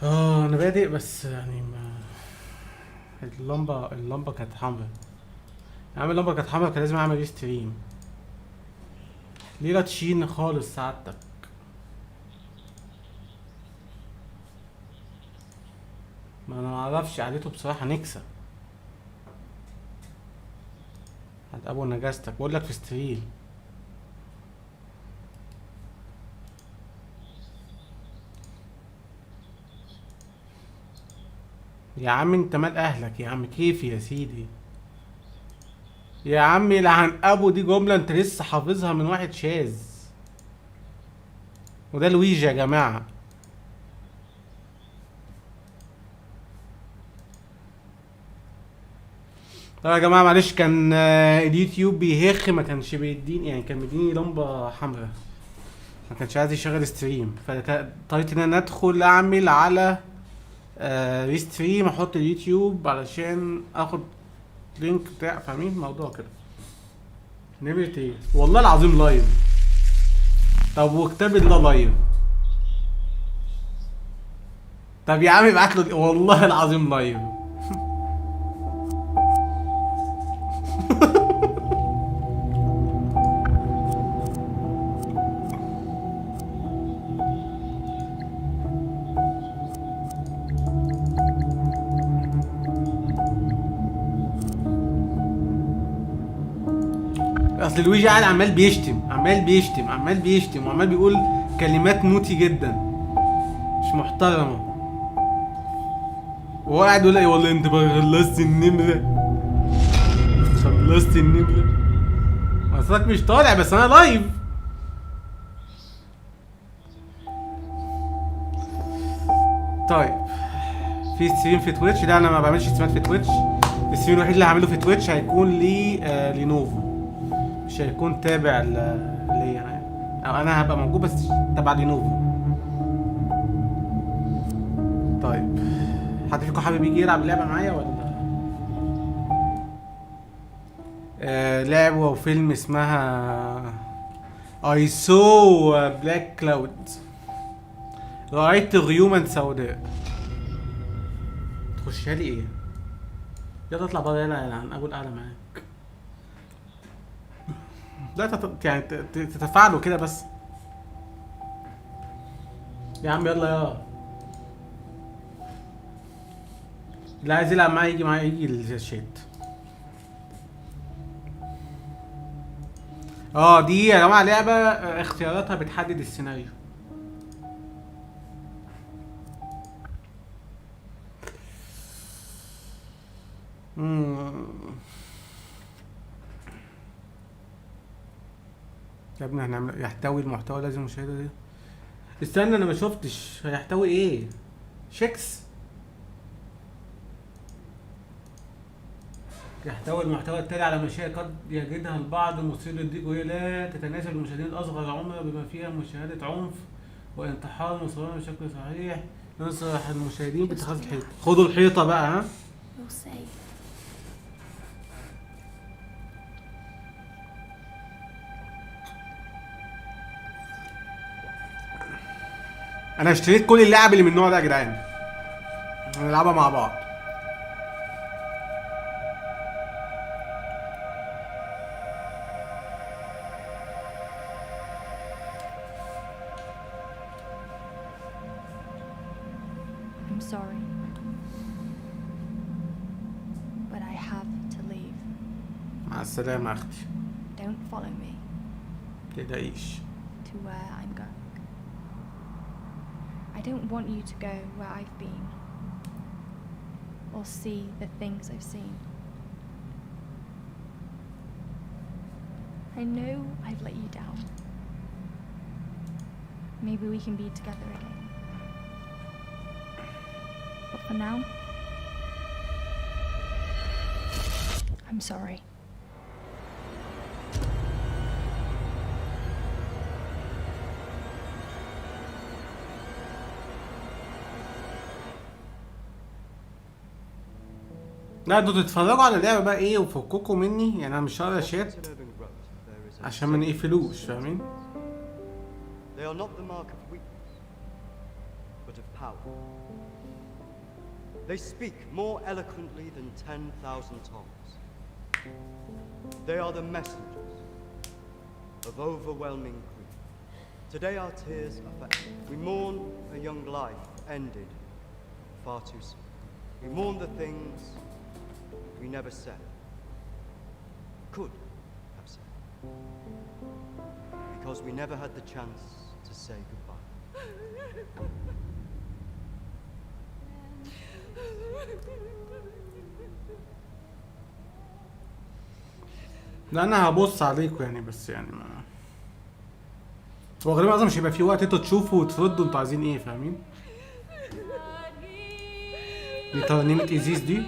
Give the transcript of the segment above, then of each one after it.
انا بادئ بس يعني ما اللمبه كانت حمرا. يا عم اللمبه كانت حمرا، كان لازم اعمل ستريم. ليه لا تشين خالص سعادتك؟ ما انا معرفش قعدته بصراحه نكسه. هات ابو نجاستك بقول لك في ستريم. يا عم انت مال اهلك يا عم، كيف يا سيدي؟ يا عم لعن ابو، دي جمله انت لسه حافظها من واحد شاذ. وده لويجي يا جماعه. طب يا جماعه معلش، كان اليوتيوب بيهخ، ما كانش بيديني، يعني كان مديني لمبه حمراء، ما كانش عايز يشغل ستريم، فاضطريت ان انا ادخل اعمل على ريستريم، احط اليوتيوب علشان اخد لينك بتاع، فاهمين الموضوع كده. نمرة ايه؟ والله العظيم لايف. طب وكتاب الله لايف. طب يا عم ابعت له والله العظيم لايف. اصل لويجي قاعد عمال بيشتم عمال بيشتم عمال بيشتم وعمال بيقول كلمات نوتي جدا مش محترمه، وهو قاعد يقول ايه والله انت خلصت النمره، خلصت النمره. اصلك مش طالع بس انا لايف. طيب في ستريم في تويتش، لا انا ما بعملش ستريمات في تويتش. الستريم الوحيد اللي هعمله في تويتش هيكون لنوفو، مش هيكون تابع ليا انا يعني. او انا هبقى موجود بس تبع لنوفو. طيب حد فيكم حابب يجي يلعب اللعبه معايا ولا؟ لعبه وفيلم اسمها I saw black cloud. رأيت غيوما سوداء. تخشها لي ايه؟ يلا اطلع بره، يلا يا عن ابو الاعلى معاك. لا يعني تتفاعلوا كده بس. يا عم يلا يا اللي عايز يلعب معايا يجي معايا، يجي الشات. دي يا جماعه لعبه اختياراتها بتحدد السيناريو. يا ابني هنعمل يحتوي المحتوى لازم المشاهده دي. استنى انا ما شفتش هيحتوي ايه. شيكس. يحتوي المحتوى التالي على مشاهد قد يجدها البعض مثير للضيق، وهي لا تتناسب المشاهدين الاصغر عمرا، بما فيها مشاهده عنف وانتحار مصورين بشكل صحيح، ينصح المشاهدين باتخاذ الحيطه. خدوا الحيطه بقى ها. انا اشتريت كل اللعب اللي من النوع ده يا جدعان، هنلعبها مع بعض. I'm sorry, but I have to leave. مع السلامه يا اختي. Don't follow me متقلقيش. to where I'm going. I don't want you to go where I've been or see the things I've seen. I know I've let you down. Maybe we can be together again. But for now, I'm sorry. لا انتوا تتفرجوا على اللعبه بقى ايه وفككوا مني، يعني انا مش هقرا شات عشان ما نقفلوش، فاهمين؟ They are not the mark of weakness, but of power. They speak more eloquently than 10,000 tongues. They are the messengers of overwhelming grief. Today our tears are forever. We mourn a young life ended far too soon. We mourn the things we never said, could have said, because we never had the chance to say goodbye. لا انا هبص عليكم يعني، بس يعني ما هو غالبا اصلا مش هيبقى في وقت انتوا تشوفوا وتردوا انتوا عايزين ايه، فاهمين؟ دي ترنيمة ازيز دي.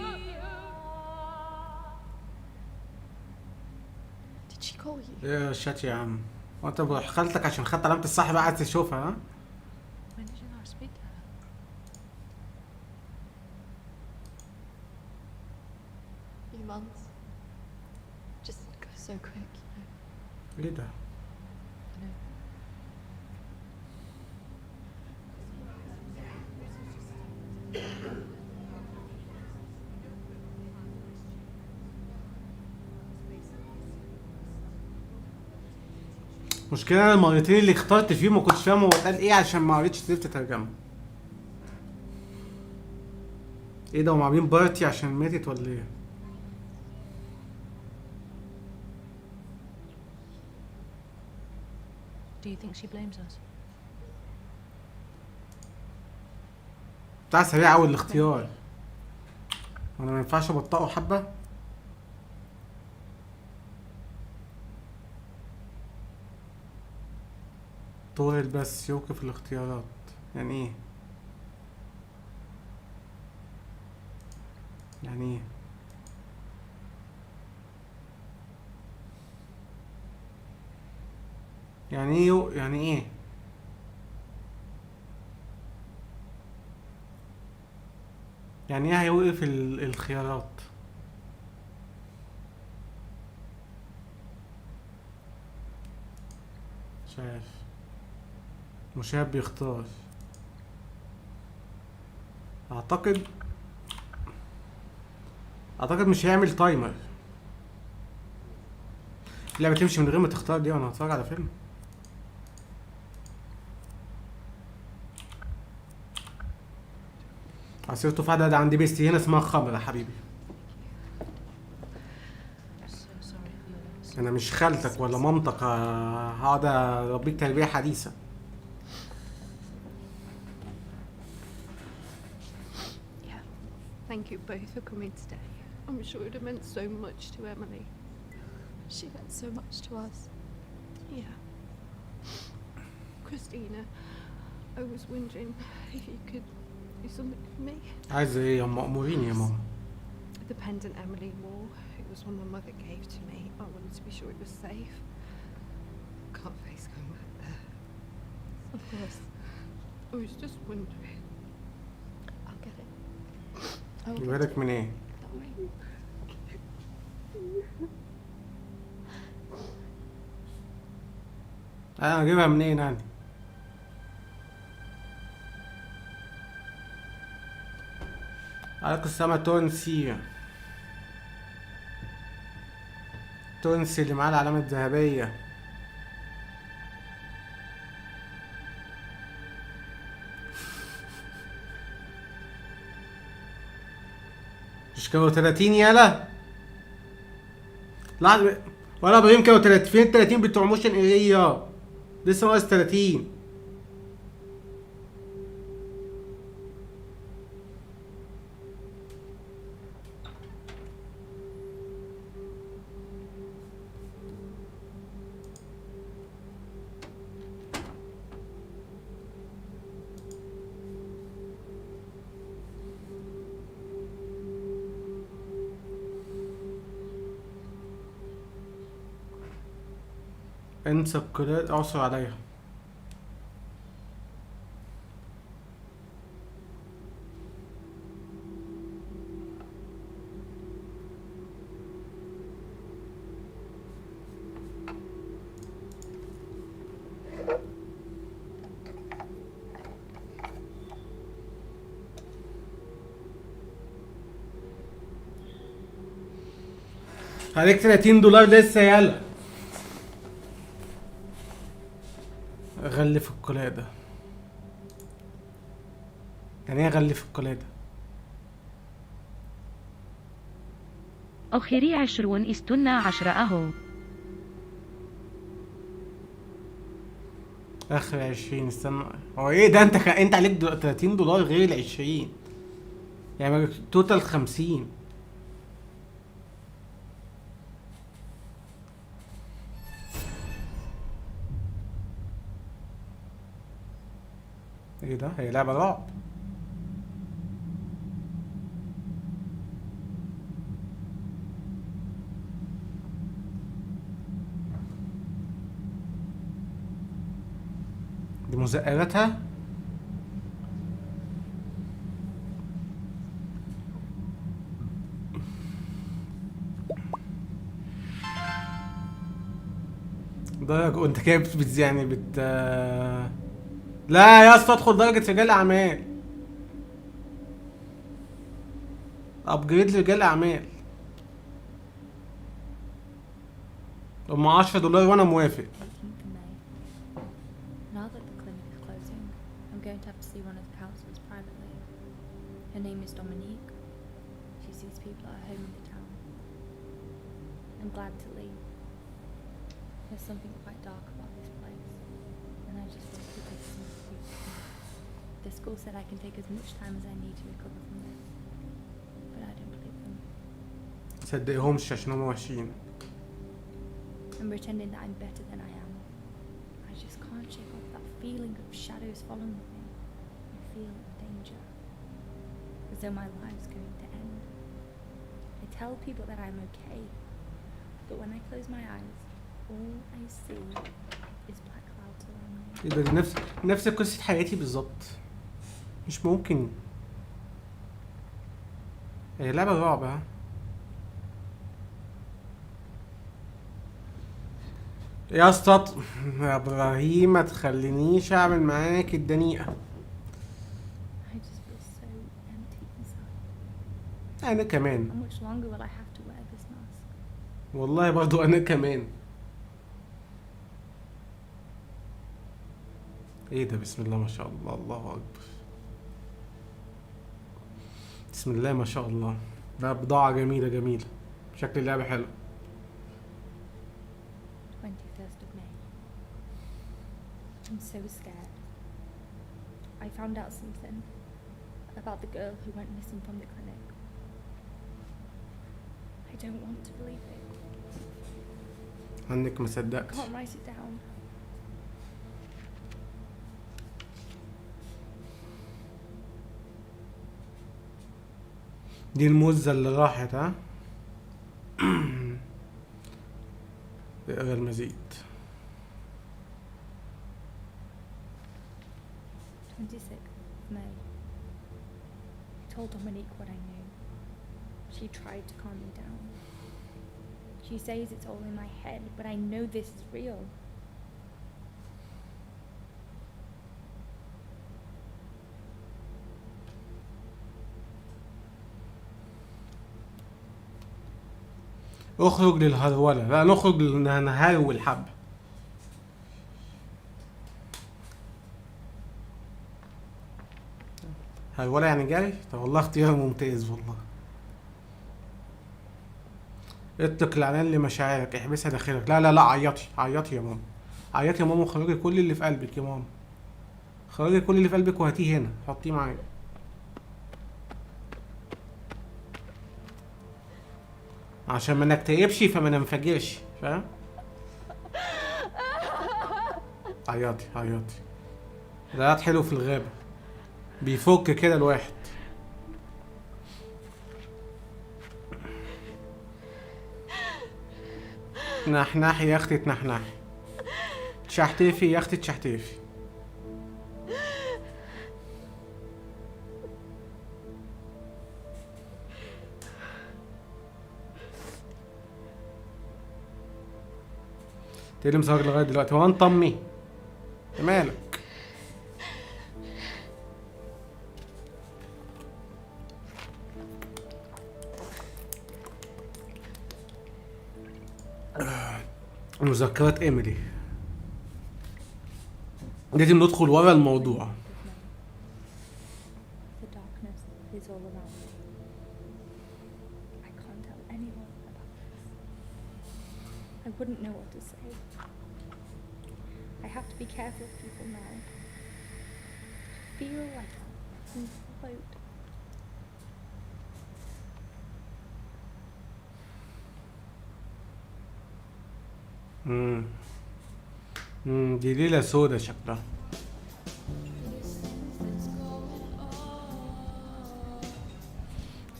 Did she call you? ايه الشات يا عم؟ وانت بروح خالتك عشان خدت علامة الصح بقى عايز تشوفها ها؟ When did you last speak to her? Few months. Just goes so quick, you know. ايه ده؟ مشكلة انا المرتين اللي اخترت فيهم ما كنتش فاهم هو اتقال ايه عشان ما قريتش سيرة الترجمة. ايه ده، هم عاملين بارتي عشان ماتت ولا ايه؟ Do you think she blames us? بتاع سريع اوي الاختيار. انا ما ينفعش ابطئه حبة؟ طول بس يوقف الاختيارات، يعني ايه؟ يعني ايه؟ يعني ايه يعني ايه؟ يعني ايه هيوقف الخيارات؟ مش عارف. مشاهد بيختار. اعتقد مش هيعمل تايمر. اللعبة تمشي من غير ما تختار دي وانا هتفرج على فيلم. عصير تفاح ده عندي بيستي هنا اسمها خمر يا حبيبي. So sorry for your loss. انا مش خالتك ولا مامتك هقعد اربيك تربية حديثة. Yeah. Thank you both for coming today. I'm sure it would have meant so much to Emily. She meant so much to us. Yeah. Christina, I was wondering if you could do something for me. عايزة ايه يا مأمورين يا ماما؟ The pendant Emily wore, it was one my mother gave to me. I wanted to be sure it was safe. Can't face going back there. Of course. I was just wondering. I'll get it. I will get جبالك من ايه؟ that way. انا اجيبها منين يعني؟ عليك السما تونسي اللي معاه العلامة الذهبية. مش كانوا 30 يالا؟ لحظة ولا ابراهيم كانوا 30 فين 30 بتوع موشن ايريا؟ لسه ناقص 30. انسى القلال اعصر عليها. عليك $30 لسه يلا. غلف القلادة. يعني ايه غلف القلادة؟ أخري 20 استنى 10 أهو. اخر 20 استنى. هو ايه ده؟ انت عليك $30 غير ال20 يعني توتال 50. ايه ده؟ هي لعبة رعب. دي مزقراتها. درجة وانت كده يعني لا يا اسطى ادخل درجة رجال اعمال. ابجريد لرجال اعمال. هم $10 وانا موافق. Looking for May. Now that the clinic is closing, I'm going to have to see one of the counselors privately. Her name is Dominique. She sees people at her home in the town. I'm glad to leave. There's something quite dark about this place, and I just want to take some peace. The school said I can take as much time as I need to recover from this, but I don't believe them. صدقهمش عشان هم وحشين. I'm pretending that I'm better than I am. I just can't shake off that feeling of shadows following me. I feel danger, as though my life's going to end. I tell people that I'm okay, but when I close my eyes, all I see is black clouds around me. ايه ده؟ دي نفس قصة حياتي بالظبط. مش ممكن. هي لعبة رعب ها. يا اسطى يا ابراهيم ما تخلينيش اعمل معاك الدنيئة. I just feel so empty inside. انا كمان. How much longer will I have to wear this mask? والله برضو انا كمان. ايه ده؟ بسم الله ما شاء الله، الله اكبر. بسم الله ما شاء الله. ده بضاعة جميلة جميلة. شكل اللعبة حلو. 21st of May. I'm so scared. I found out something about the girl who went missing from the clinic. I don't want to believe it. عنك ما I صدقت. can't write it down. دي الموزة اللي راحت ها. اقرا المزيد. 26th of May. I told Dominique what I knew. She tried to calm me down. She says it's all in my head, but I know this is real. اخرج للهرولة. لا نخرج نهرول حبة. هرولة يعني جري؟ طب والله اختيار ممتاز والله. اطلق الاعلان لمشاعرك، احبسها داخلك. لا لا لا، عيطي عيطي يا ماما. عيطي يا ماما وخرجي كل اللي في قلبك يا ماما. خرجي كل اللي في قلبك وهاتيه هنا، حطيه معايا. عشان ما نكتئبش فما ننفجرش، فاهم؟ عيطي عيطي. العياط حلو في الغابة، بيفك كده الواحد. نحنحي يا اختي تنحنحي. تشحتفي يا اختي تشحتفي. تقلي مسهر لغاية دلوقتي. هو انت امي؟ مالك؟ مذكرات ايميلي. لازم ندخل ورا الموضوع. The darkness is all around me. I can't tell anyone about this. I wouldn't know what to say. I have to be careful of people now. Feel like I can float. دي ليلة سودا شكلها.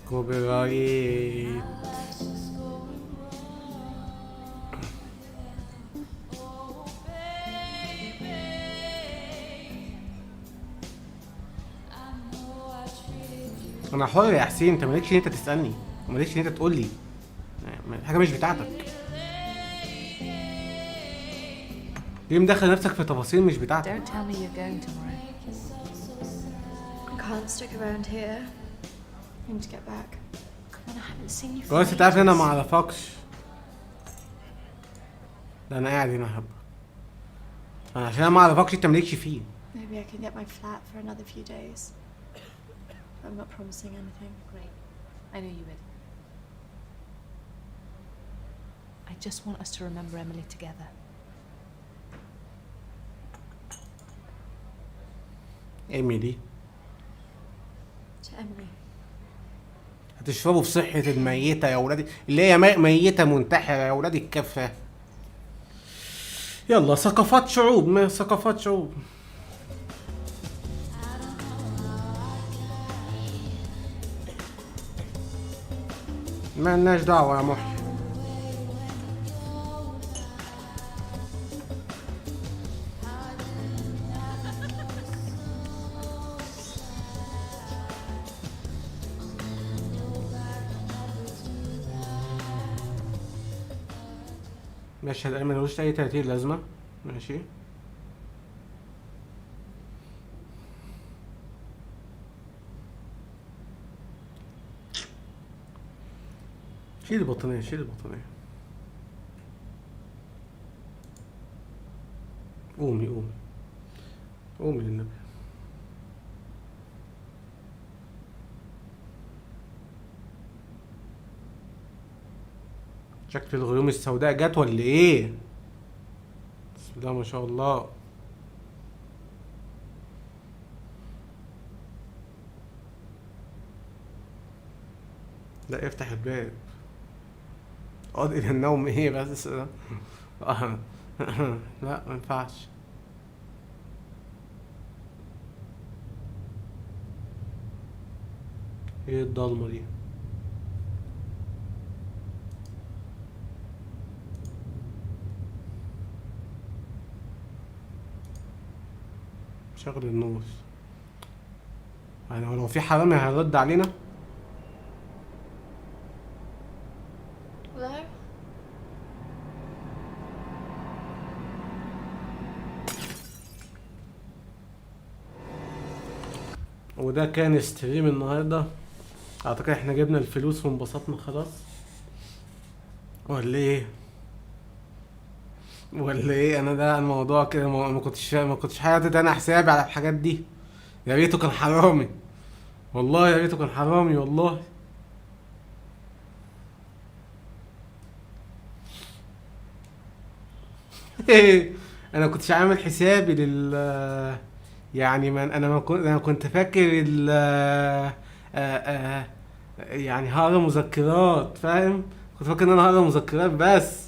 كوبي رايت. انا حر يا حسين، انت مالكش ان انت تسألني، مالكش ان انت تقول لي حاجة مش بتاعتك. ليه مدخل نفسك في تفاصيل مش بتاعتك؟ Don't tell me you're going tomorrow. I can't stick around here. I need to get back. Come on, I haven't seen you for بس تعرف ان انا ages. ما اعرفكش. ده انا قاعد هنا حبة. انا عشان انا ما اعرفكش انت مالكش فيه. Maybe I can get my flat for another few days. I'm not promising anything. Great. I knew you would. I just want us to remember Emily together. ايميلي To Emily. هتشربوا في صحة الميتة يا ولادي، اللي هي ميتة منتحرة يا ولادي الكفة. يلا ثقافات شعوب، ما ثقافات شعوب. ما لناش دعوة يا محي. مشهد أيمن ملوش أي 30 لازمة. ماشي. شيل البطانية، شيل البطانية. قومي قومي قومي للنبي. شكل الغيوم السوداء جت ولا ايه؟ بسم الله ما شاء الله. لا افتح الباب. اقعد الى النوم ايه بس. لا ما ينفعش. ايه الضلمه دي؟ شغل النور. يعني لو في حرامي هيرد علينا. Hello? وده كان ستريم النهارده. اعتقد احنا جبنا الفلوس وانبسطنا خلاص، ولا ايه؟ ولا ايه؟ انا ده الموضوع كده ما كنتش حاطط انا حسابي على الحاجات دي. يا ريته كان حرامي والله، يا ريته كان حرامي والله. انا كنتش عامل حسابي يعني انا كنت فاكر يعني هقرا مذكرات، فاهم؟ كنت فاكر ان انا هقرا مذكرات بس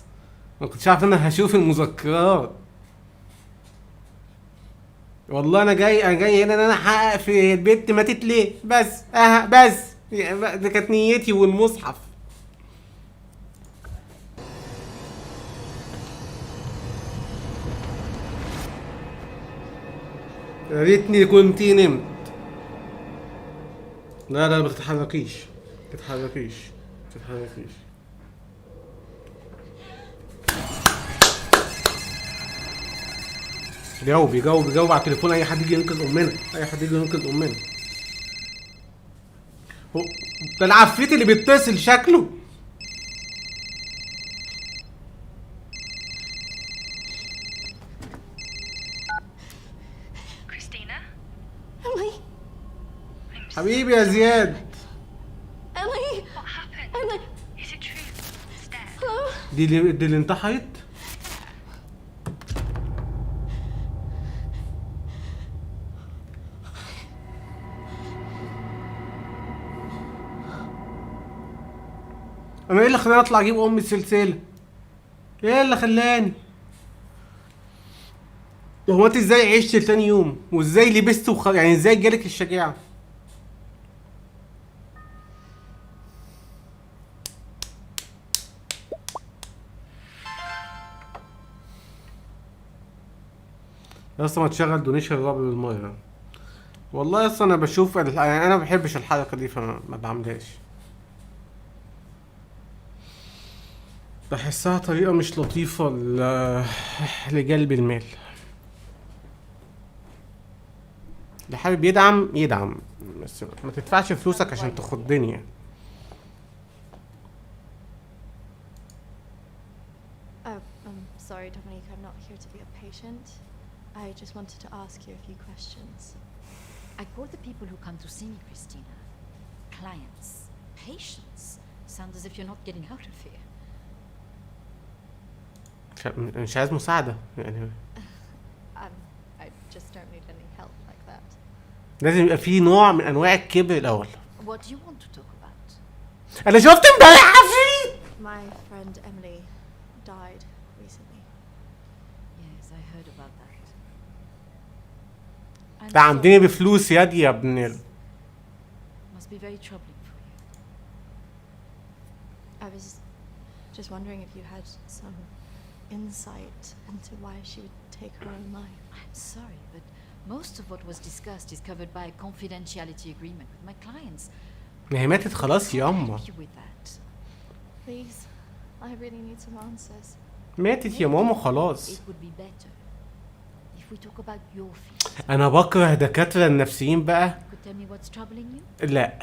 ما كنتش عارف ان انا هشوف المذكرات. والله انا جاي هنا ان انا احقق في البنت ماتت ليه بس. بس دي كانت نيتي والمصحف. يا ريتني كنت نمت. لا لا ما تتحركيش، تتحركيش. جاوب على التليفون. اي حد يجي ينقذ امنا، ده العفريت اللي بيتصل شكله. حبيبي يا زياد. Ellie! What happened? Ellie! Is it true? It's dead. Hello? دي اللي انتحرت. انا ايه اللي خلاني اطلع اجيب ام السلسله؟ ايه اللي خلاني؟ هو انت ازاي عشت لتاني يوم؟ وازاي لبست يعني ازاي جالك الشجاعه؟ يا اسطى ما تشغل دونيشن الرعب بالميه. والله يا اسطى انا بشوف يعني انا ما بحبش الحركه دي فما بعملهاش. بحسها طريقه مش لطيفه لجلب المال. اللي حابب يدعم بس ما تدفعش فلوسك عشان تخضني يعني. Sorry, Dominique, I'm not here to be a patient. I just wanted to ask you a few questions. I call the people who come to see me, Christina, clients. Patients. Sounds as if you're not getting out of here. مش عايز مساعدة يعني. I just don't need any help like that. لازم يبقى في نوع من انواع الكبر الاول. What do you want to talk about? انا شفت امبارح عفريت. My friend Emily died recently. Yes, I heard about that. I'm دعمتني sorry. بفلوس يا ابن Must be very troubling for you. I was just wondering if you had some insight into why she would take her own life. I'm sorry, but most of what was discussed is covered by a confidentiality agreement with my clients. ما هي ماتت خلاص I يا can't اما. help you with that. Please, I really need some answers. ماتت يا ماما خلاص. It would be better if we talk about your feelings. انا بكره دكاترة النفسيين بقى. You could tell me what's troubling you? لا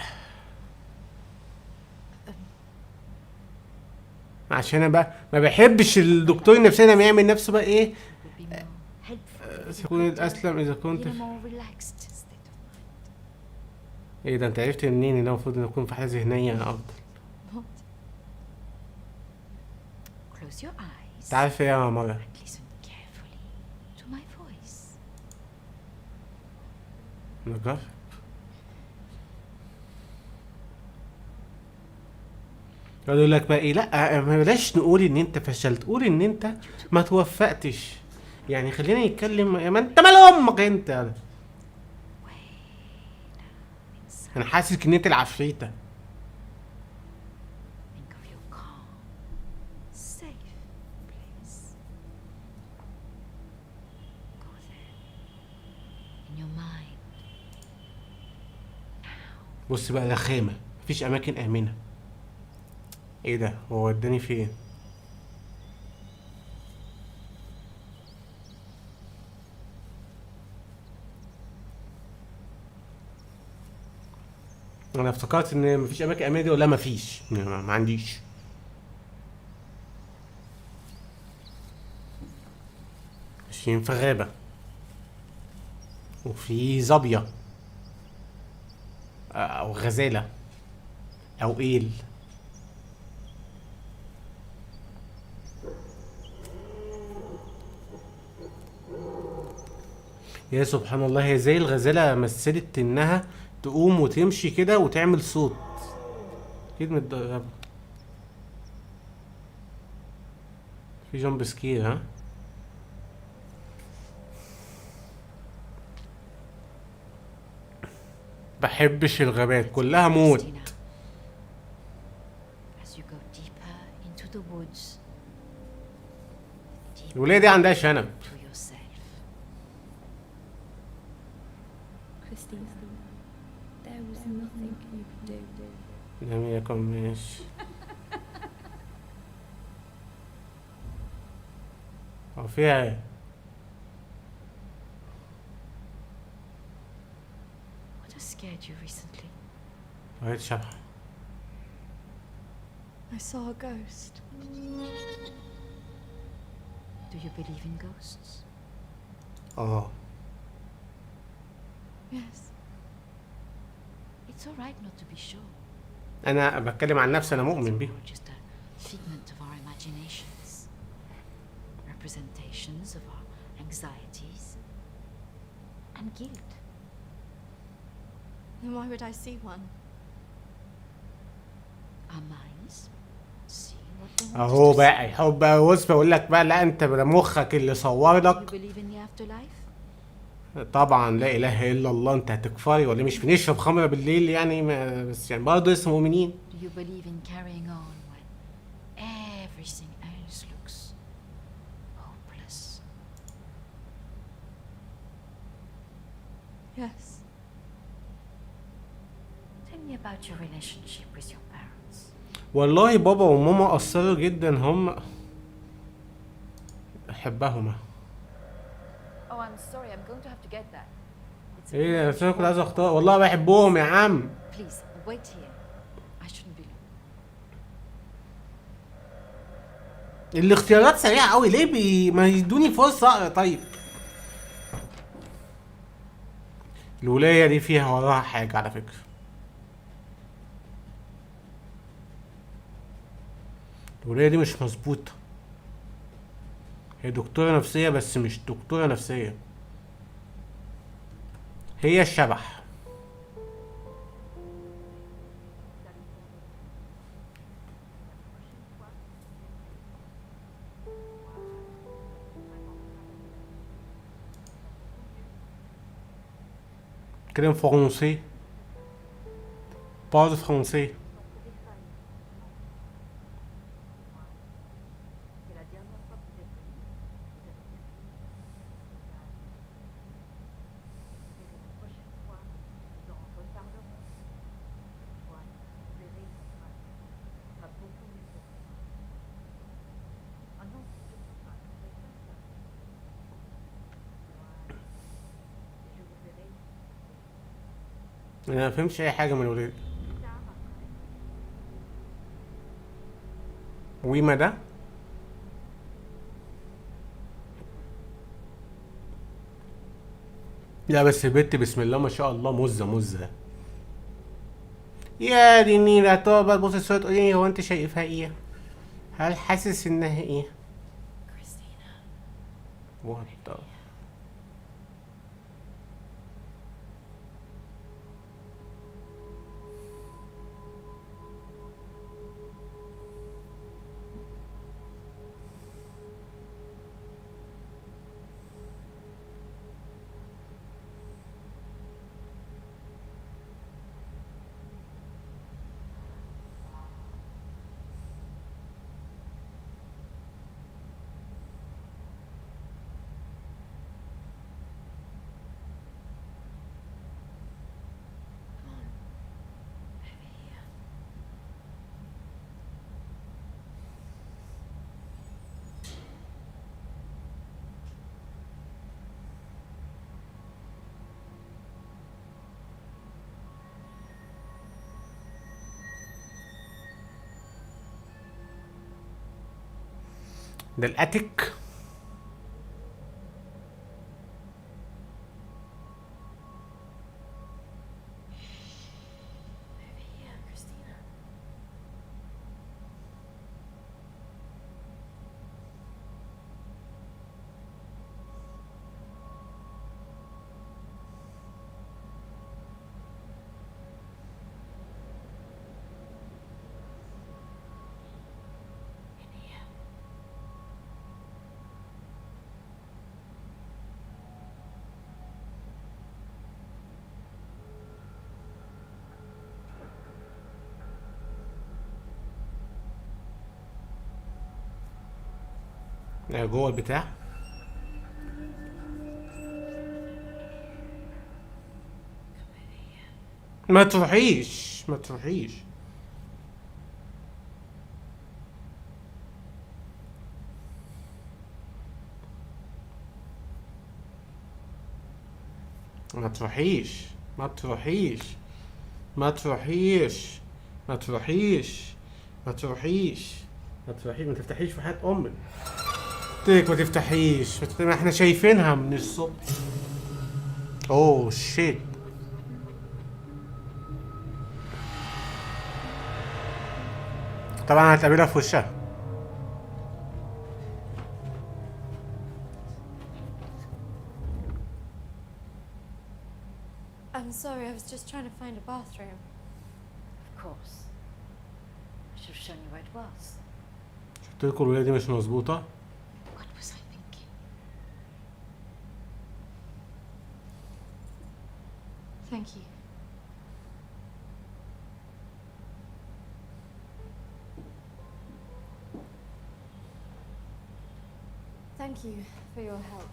عشان انا بقى ما بحبش الدكتور النفسي لما يعمل نفسه بقى ايه. It would be more helpful if you سيكون could الاسلم اذا be كنت in a more relaxed state of mind. ايه ده؟ انت عرفت منين ان انا المفروض ان اكون في حاله ذهنيه افضل؟ What? Close your eyes انت عارف ايه يا مرة؟ and listen carefully to my voice. نجرب. يقول لك بقى ايه؟ لا ما بلاش نقول ان انت فشلت، قول ان انت ما توفقتش. يعني خلينا نتكلم يا ما انت مال امك انت. انا حاسس ان انت العفريته. Think of your calm, safe place. Go there. In your mind. بص بقى رخامه، مفيش اماكن امنه. ايه ده؟ هو وداني فين؟ انا افتكرت ان مفيش اماكن امنه دي ولا مفيش، ما عنديش. ماشيين في غابه وفي ظبيه او غزاله او ايل. يا سبحان الله، هي زي الغزاله مثلت انها تقوم وتمشي كده وتعمل صوت. اكيد متدربه. في جامب سكير ها. بحبش الغابات كلها موت. Christina. As you go deeper into the woods, deeper الولايه دي عندها شنب. to yourself. Christina, there was nothing you could do. لم يكن ماشي. هو فيها ايه؟ What has scared you recently? رأيت شبح. I saw a ghost. Do you believe in ghosts? اه Yes. It's all right not to be sure. انا بتكلم عن نفسي، انا مؤمن بيه. We're just a figment of our imaginations, representations of our anxieties and guilt. Then why would I see one? Our minds see what they want اهو us to بقى يحب بقى، بص بقول لك بقى، لا انت ده مخك اللي صور see. You لك. believe in the afterlife? طبعا لا اله الا الله. انت هتكفري ولا مش بنشرب خمره بالليل يعني؟ ما بس يعني برضه اسمه مؤمنين. Do you believe in carrying on when everything else looks hopeless? Yes. Tell me about your relationship with your parents. والله بابا وماما قصروا جدا، هم احبهما. Oh, I'm sorry. I'm going to have to get that. It's a ايه very انا كنت عايز short اختار، والله بحبهم يا عم. call. Please wait here. I shouldn't be long. الاختيارات سريعه قوي، ليه ما يدوني فرصه اقرا؟ طيب الولايه دي فيها وراها حاجه على فكره. الولايه دي مش مظبوطه، هي دكتوره نفسيه بس مش دكتوره نفسيه، هي الشبح. كلام فرنسي، parle français. انا ما فهمتش اي حاجه من الولاد. ويما ده لا بس البت بسم الله ما شاء الله مزه مزه. يا دي النيلة، تقعد بقى تبص الصورة تقول لي هو انت شايفها ايه؟ هل حاسس انها ايه؟ وات ذا ده الاتك. جوه البتاع. ما تروحيش ما تروحيش. ما تروحيش ما تروحيش ما تروحيش ما تروحيش ما تروحيش ما تروحيش. ما تفتحيش في حياة امك. قلتلك ما تفتحيش، ما احنا شايفينها من الصبح. اوه شيت. طبعا هتقابلها في وشها. I'm sorry, I was just trying to find a bathroom. Of course. I should have shown you where it was. قلت لكم الولايه دي مش مظبوطه. What was I thinking? Thank you. Thank you for your help.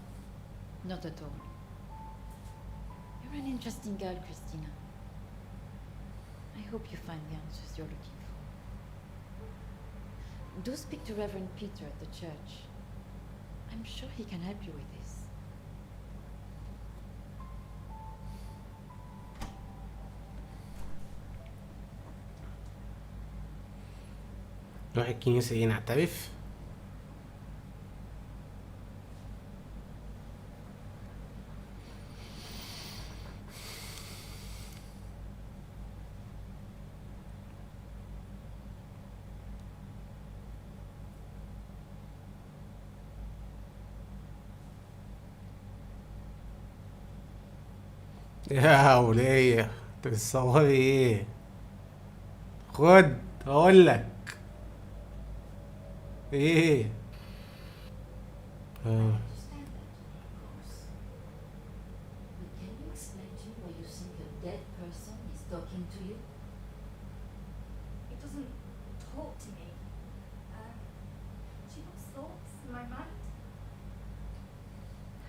Not at all. You're an interesting girl, Christina. I hope you find the answers you're looking for. Do speak to Reverend Peter at the church. I'm sure he can help you with this. نروح الكنيسه ايه نعترف. يا ولية تتصوري ايه؟ خد اقول لك ايه؟ Understand that, of course. But can you explain to me why you think a dead person is talking to you? It doesn't talk to me. She puts thoughts in my mind.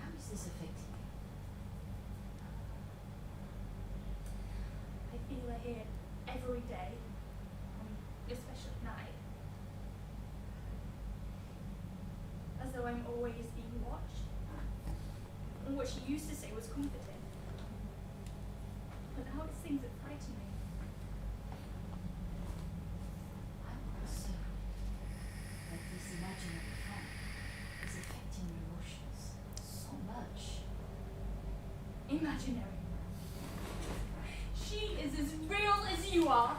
How is this affecting you? I feel her here every day, especially at night. As though I'm always being watched. And what she used to say was comforting. But now it's things that frighten me. I'm concerned that this imaginary friend is affecting your emotions so much. Imaginary. She is as real as you are.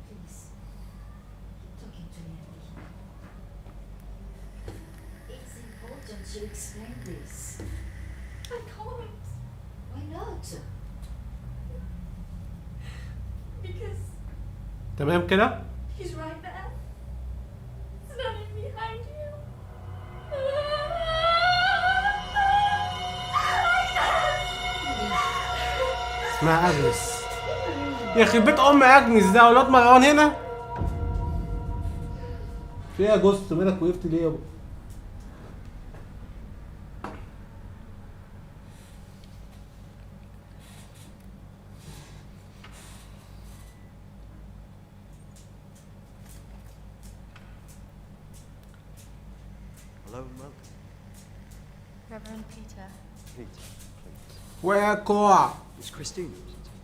Please, keep talking to me, Emily. It's important you explain this. I can't. Why not? Because تمام كده؟ he's right there. Standing behind you. اسمها اجنس. يخرب بيت ام اجنس ده ولاد مروان هنا. فيها جوست مالك وقفت ليه يابا؟ Hello, Malek. Reverend Peter. Peter, please. وقع. It's Christina, isn't it?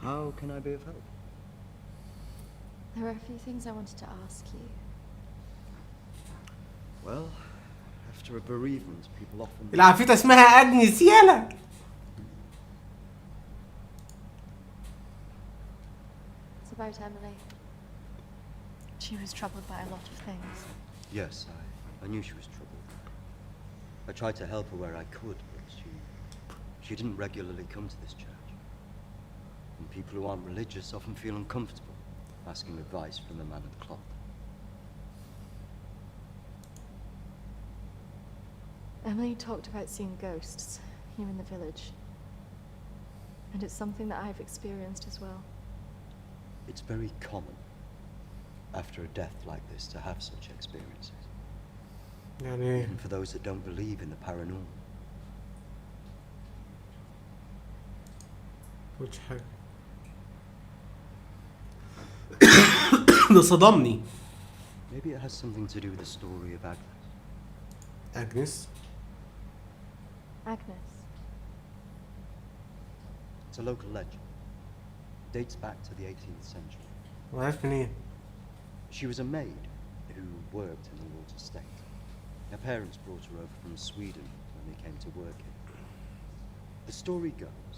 How can I be of help? There are a few things I wanted to ask you. Well, after a bereavement, people often... العفيفة اسمها اجنس يالا. It's about Emily. She was troubled by a lot of things. Yes, I knew she was troubled. I tried to help her where I could, but she didn't regularly come to this church. And people who aren't religious often feel uncomfortable asking advice from a man of cloth. Emily talked about seeing ghosts here in the village. And it's something that I've experienced as well. It's very common after a death like this to have such experiences, يعني even for those that don't believe in the paranormal. مقولش حاجة. ده صدمني. Maybe it has something to do with the story of Agnes. اجنس. Agnes. It's a local legend. It dates back to the 18th century. وعارف منين؟ She was a maid who worked in the Lord's estate. Her parents brought her over from Sweden when they came to work here. The story goes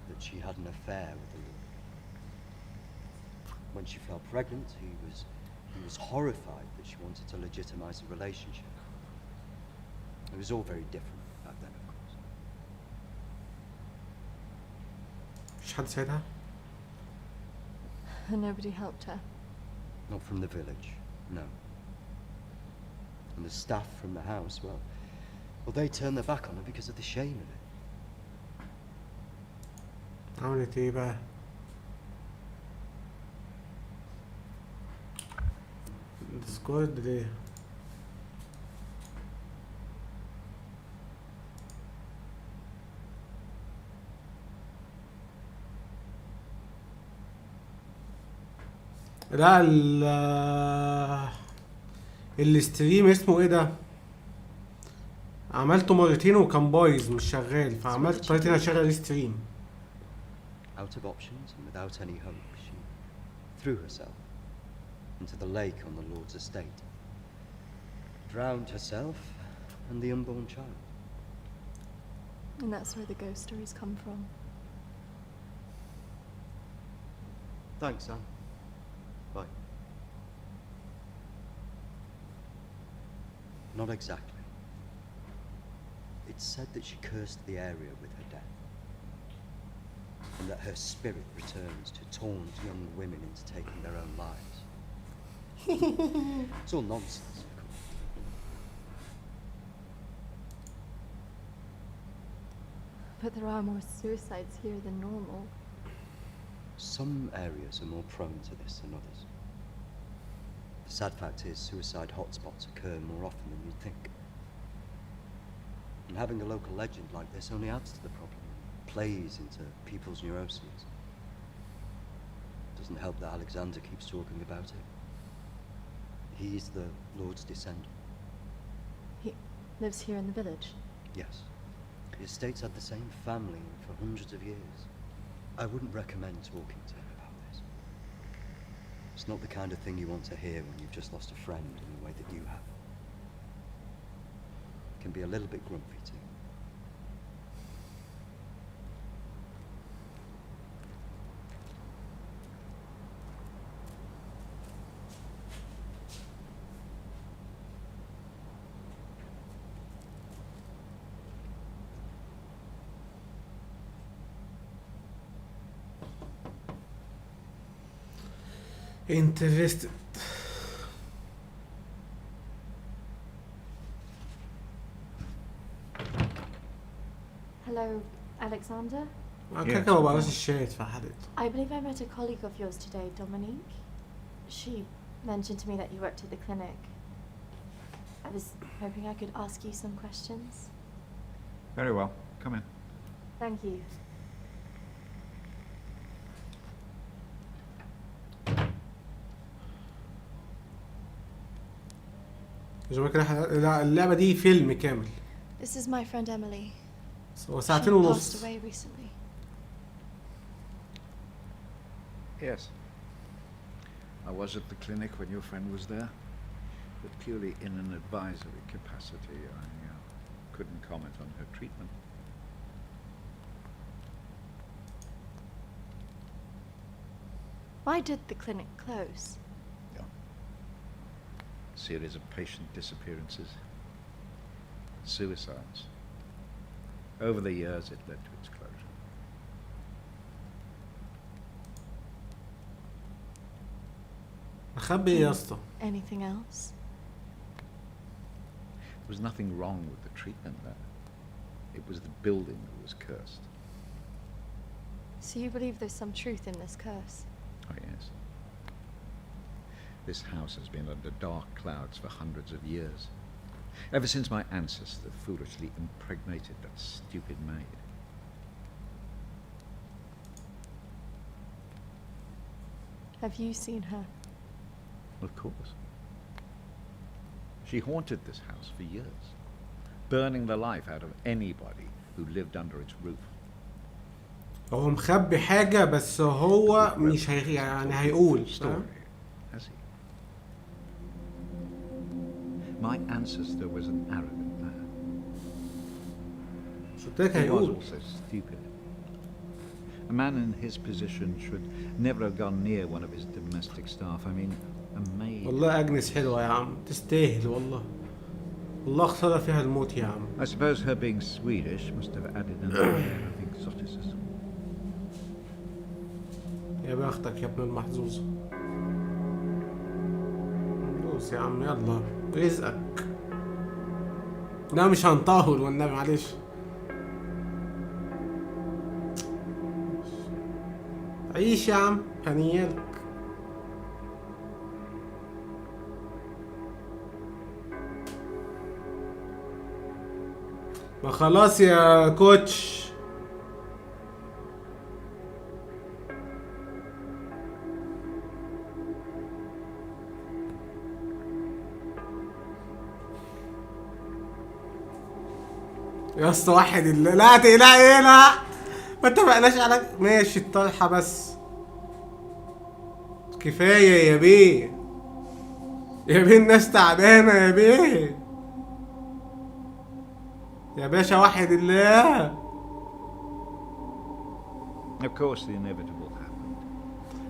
that she had an affair with the Lord, when she fell pregnant, he was horrified that she wanted to legitimize the relationship. It was all very different back then, of course. مش حد ساعدها؟ And nobody helped her. Not from the village, no. And the staff from the house, well, they turned their back on her because of the shame of it. عملت ايه بقى؟ ديسكورد ليه؟ لا الستريم اسمه ايه ده؟ عملته مرتين وكان بايظ مش شغال، فعملت طريقتين اشغل ستريم. Out of options and without any hope, she threw herself into the lake on the Lord's estate. Drowned herself and the unborn child. And that's where the ghost stories come from. Thanks, Anne. Bye. Not exactly. It's said that she cursed the area with her death, and that her spirit returns to taunt young women into taking their own lives. It's all nonsense, of course. But there are more suicides here than normal. Some areas are more prone to this than others. The sad fact is, suicide hotspots occur more often than you'd think. And having a local legend like this only adds to the problem, plays into people's neuroses. Doesn't help that Alexander keeps talking about it. He's the Lord's descendant. He lives here in the village. Yes. The estate's had the same family for hundreds of years. I wouldn't recommend talking to him about this. It's not the kind of thing you want to hear when you've just lost a friend in the way that you have. It can be a little bit grumpy too. Interested. Hello, Alexander. كده كده ما بقراش الشات فحدد. I believe I met a colleague of yours today, Dominique. She mentioned to me that you worked at the clinic. I was hoping I could ask you some questions. Very well. Come in. Thank you. لا اللعبة دي فيلم كامل. This is my friend Emily. هو She ساعتين passed ونص. away recently. Yes. I was at the clinic when your friend was there, but purely in an advisory capacity. I couldn't comment on her treatment. Why did the clinic close? Series of patient disappearances, suicides. Over the years, it led to its closure. أخبي إيه يا اسطى؟ Anything else? There was nothing wrong with the treatment there. It was the building that was cursed. So you believe there's some truth in this curse? Oh, yes. This house has been under dark clouds for hundreds of years. Ever since my ancestor foolishly impregnated that stupid maid. Have you seen her? Of course. She haunted this house for years, burning the life out of anybody who lived under its roof. هو مخبي حاجة بس هو مش يعني هيقول. Has he? My ancestor was an arrogant man. شو قلت لك He was هيقول. also stupid. A man in his position should never have gone near one of his domestic staff. I mean, a maid. والله اجنس حلوه يا عم، تستاهل والله. والله خساره فيها الموت يا عم. I suppose her being Swedish must have added an air of exoticism. يا بختك يا ابن المحظوظه. دوس يا عم يلا رزقك. لا مش هنطول والنبي معلش. عيش يا عم هنيالك. ما خلاص يا كوتش. يا اسطى واحد الله، لا تقلقي هنا، ما اتفقناش على ماشي الطرحه بس. كفايه يا بيه، يا بيه الناس تعبانه يا بيه، يا باشا واحد الله. Of course, the inevitable happened.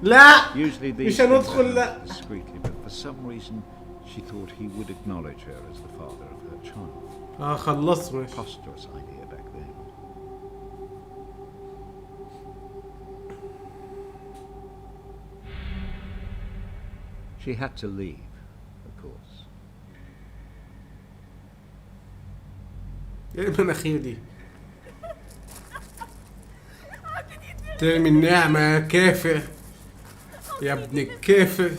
لا Usually these مش things هندخل happen لا. discreetly, but for some reason she thought he would acknowledge her as the father of her child. خلصت ماشي. Preposterous idea back then. She had to leave, of course. ايه المناخير دي؟ ترمي النعمة يا كافر يا ابن الكافر.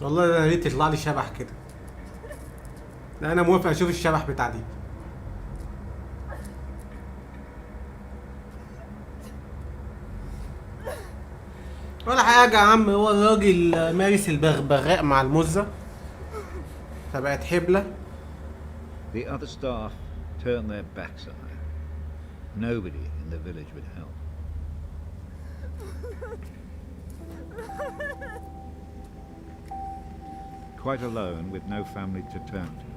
والله انا ريت يطلع لي شبح كده. لا انا موافق اشوف الشبح بتاع دي. ولا حاجة يا عم، هو الراجل مارس البغبغاء مع المزة فبقت حبلة. The other staff turned their backs on her. Nobody in the village would help. Quite alone, with no family to turn to,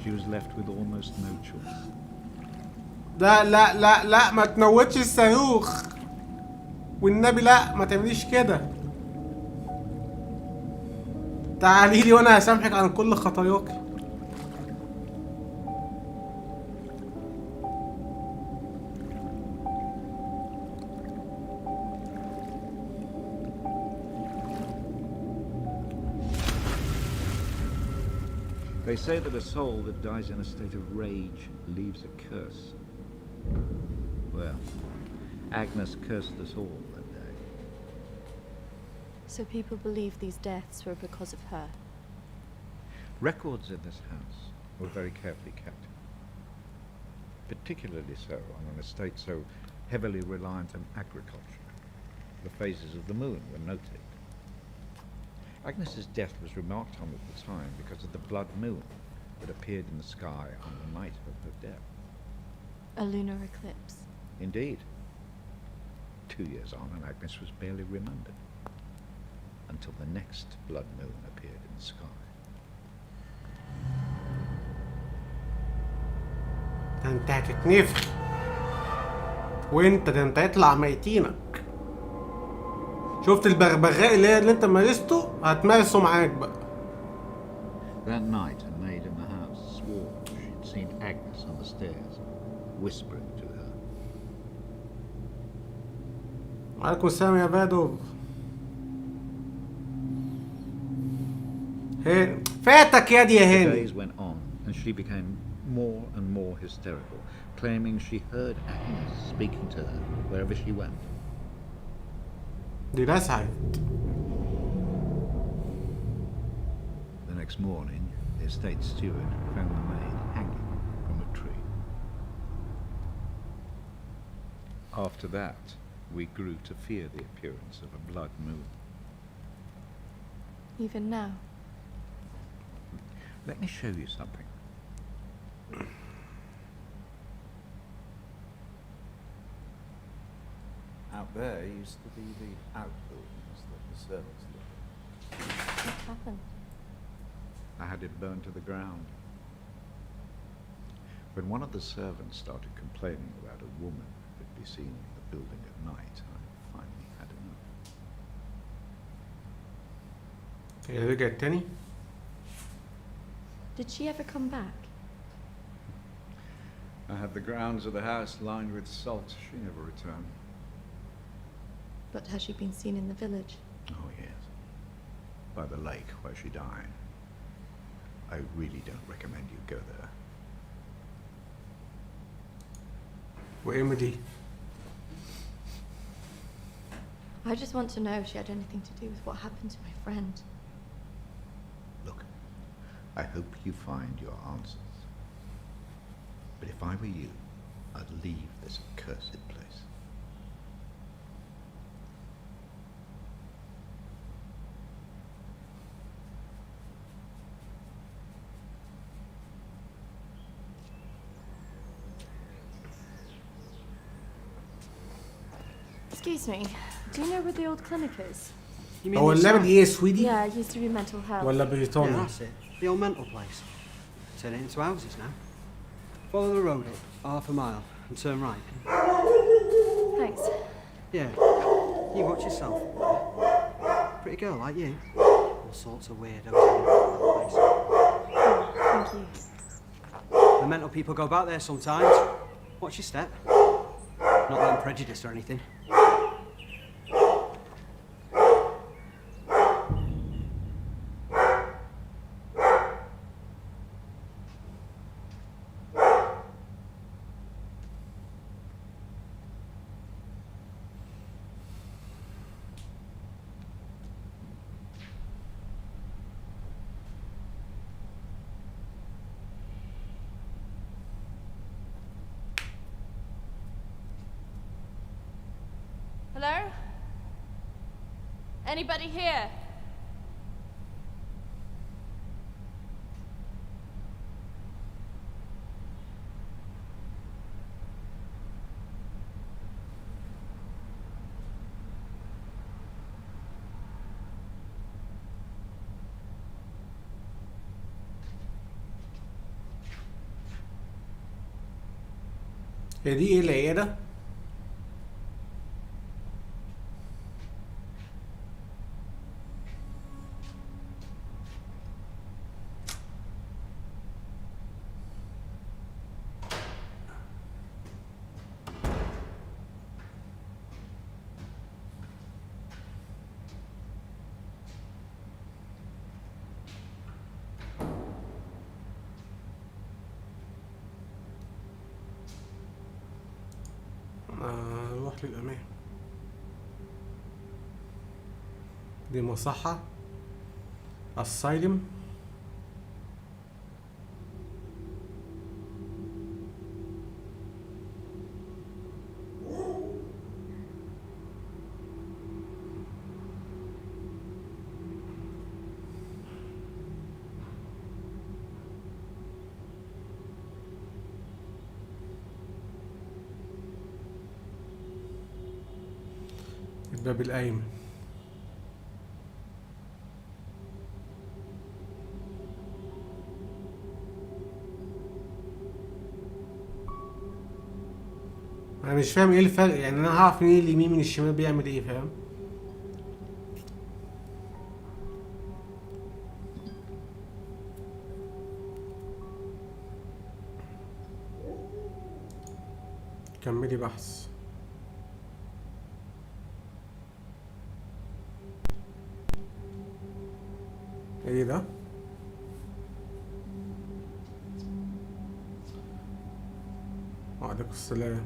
she was left with almost no choice. لا لا لا لا ما تنوتش الصاروخ والنبي، لا ما تعمليش كده. تعالي لي وانا هسامحك عن كل خطاياك. They say that a soul that dies in a state of rage leaves a curse. Well, Agnes cursed us all that day. So people believe these deaths were because of her. Records in this house were very carefully kept. Particularly so on an estate so heavily reliant on agriculture. The phases of the moon were noted. Agnes's death was remarked on at the time because of the blood moon that appeared in the sky on the night of her death. A lunar eclipse. Indeed. 2 years on, and Agnes was barely remembered until the next blood moon appeared in the sky. انت هتتنفخ وانت ده انت هيطلع ميتينك. شفت البغبغاء اللي انت مارسته هتمارسه معاك بقى. That night, a maid in the house swore she'd seen Agnes on the stairs, whispering to her. وعليكم السلام يا بادو. فاتك يا دي يا The هاني. days went on, and she became more and more hysterical, claiming she heard Agnes speaking to her wherever she went. دي لسعت. The next morning, the estate steward found the maid hanging from a tree. After that, we grew to fear the appearance of a blood moon. Even now. Let me show you something. Out there used to be the outbuildings that the servants lived in. What happened? I had it burned to the ground. When one of the servants started complaining about a woman who could be seen in the building at night, I finally had enough. هي رجعت تاني؟ Did she ever come back? I had the grounds of the house lined with salt. She never returned. But has she been seen in the village? Oh, yes. By the lake where she died. I really don't recommend you go there. وإيميلي؟ I just want to know if she had anything to do with what happened to my friend. Look, I hope you find your answers. But if I were you, I'd leave this accursed place. Excuse me, do you know where the old clinic is? You mean هو the اللعبة site? دي ايه سويدي؟ Yeah, it used to be mental health. ولا Yeah, بريطاني؟ that's it. The old mental place. Turn it into houses now. Follow the road up, half a mile, and turn right. Thanks. Yeah. You watch yourself. Pretty girl like you. All sorts of weirdos in that place. Thank you. The mental people go back there sometimes. Watch your step. Not that I'm prejudiced or anything. Hello? Anybody here? هي دي ايه العيادة؟ روح للأمام. دي مصحة السايلم. الباب الأيمن. انا مش فاهم ايه الفرق، يعني انا هعرف منين اليمين من الشمال بيعمل ايه، فاهم؟ كملي بحث. ايه ده؟ وعليكم السلام.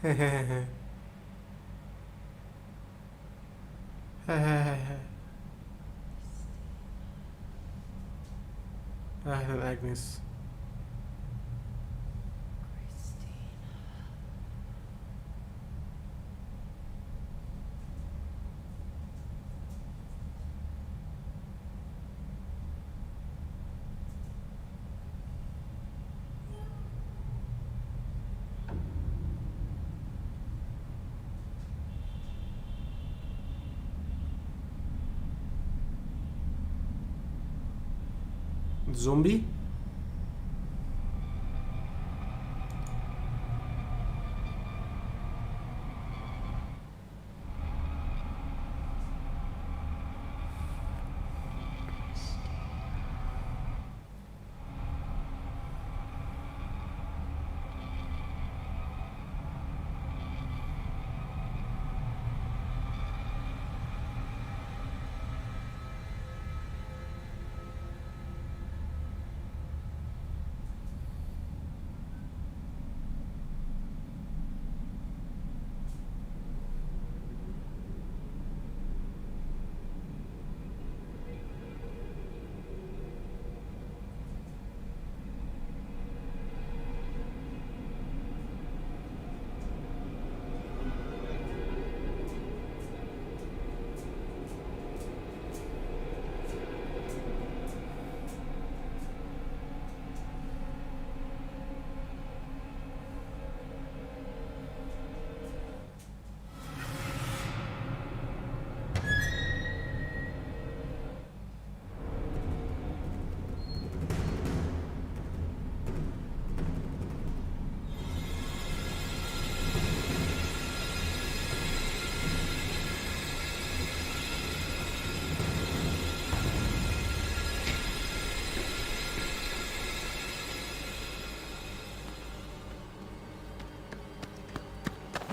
اهلا اجنس. زومبي.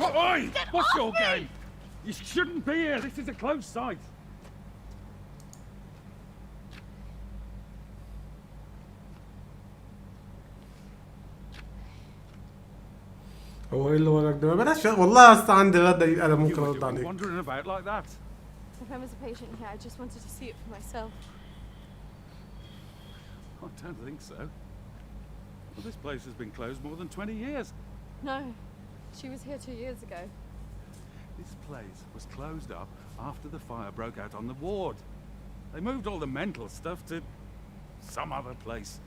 Oi! What's your game? You shouldn't be here. This is a closed site. هو ايه اللي وراك ده؟ ما بلاش والله اصلا عندي رد انا ممكن You ارد were عليك. wandering about like that. If I was a patient here, I just wanted to see it for myself. I don't think so. Well, this place has been closed more than 20 years. No, she was here 2 years ago. This place was closed up after the fire broke out on the ward. They moved all the mental stuff to some other place.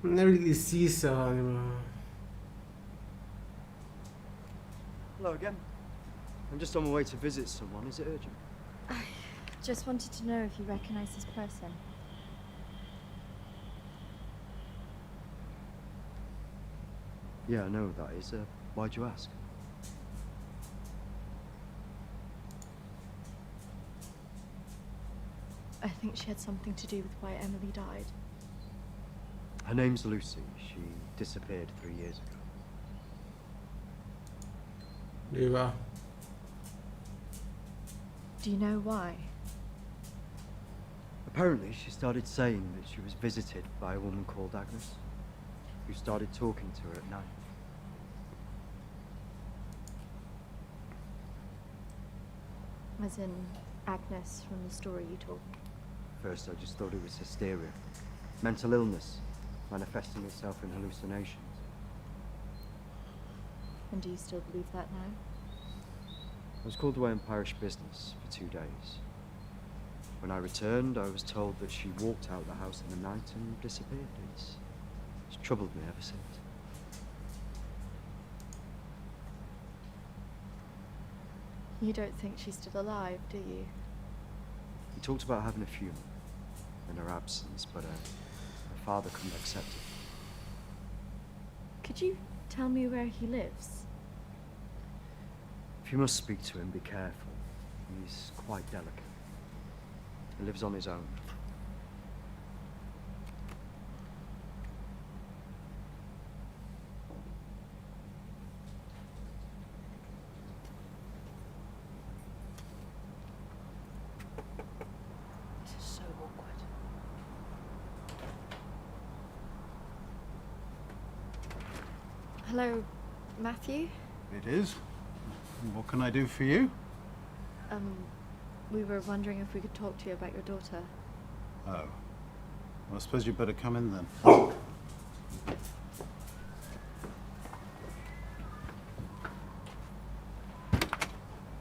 نعمل القسيسة يعني Hello again. I'm just on my way to visit someone. Is it urgent? I just wanted to know if you recognize this person. Yeah, I know who that is. Why'd you ask? I think she had something to do with why Emily died. Her name's Lucy. She disappeared 3 years ago. ليه بقى؟ Do you know why? Apparently, she started saying that she was visited by a woman called Agnes, who started talking to her at night. As in Agnes from the story you told me. First, I just thought it was hysteria, mental illness, manifesting itself in hallucinations. And do you still believe that now? I was called away on parish business for 2 days. When I returned, I was told that she walked out the house in the night and disappeared. It's troubled me ever since. You don't think she's still alive, do you? He talked about having a funeral in her absence, but her father couldn't accept it. Could you tell me where he lives? If you must speak to him, be careful. He's quite delicate. He lives on his own. This is so awkward. Hello, Matthew? It is. What can I do for you? We were wondering if we could talk to you about your daughter. Oh. Well, I suppose you'd better come in then.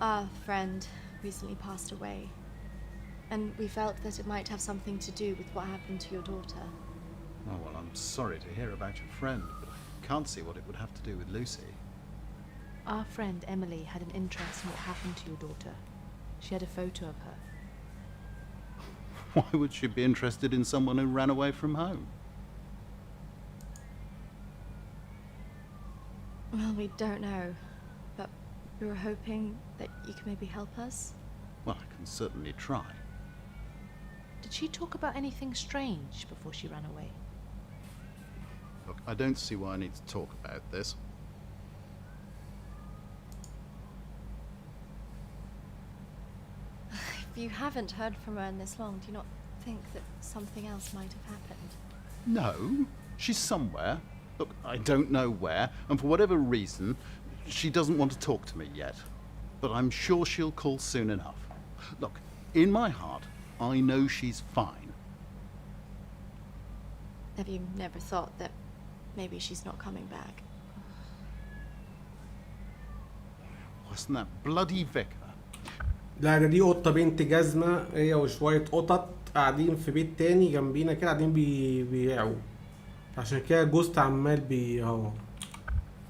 Our friend recently passed away, and we felt that it might have something to do with what happened to your daughter. Oh, well, I'm sorry to hear about your friend, but I can't see what it would have to do with Lucy. Our friend Emily had an interest in what happened to your daughter. She had a photo of her. Why would she be interested in someone who ran away from home? Well, we don't know, but we were hoping that you could maybe help us. Well, I can certainly try. Did she talk about anything strange before she ran away? Look, I don't see why I need to talk about this. If you haven't heard from her in this long, do you not think that something else might have happened? No, she's somewhere. Look, I don't know where, and for whatever reason, she doesn't want to talk to me yet. But I'm sure she'll call soon enough. Look, in my heart, I know she's fine. Have you never thought that maybe she's not coming back? Wasn't that bloody vicar? لا ده دي قطة بنت جزمة، هي وشوية قطط قاعدين في بيت تاني جنبينا كده قاعدين بيبيعوا، عشان كده جوزت عمال اهو.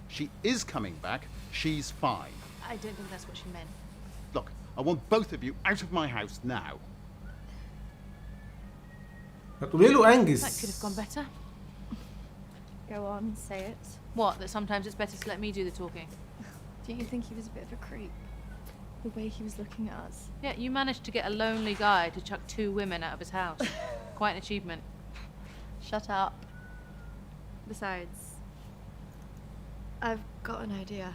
She is coming back. She's fine. I don't think that's what she meant. Look, I want both of you out of my house now. هتقولي له انجز. That could have gone better. Go on, say it. What, that sometimes it's better to let me do the talking? Don't you think he was a bit of a creep? The way he was looking at us. Yeah, you managed to get a lonely guy to chuck 2 women out of his house. Quite an achievement. Shut up. Besides, I've got an idea.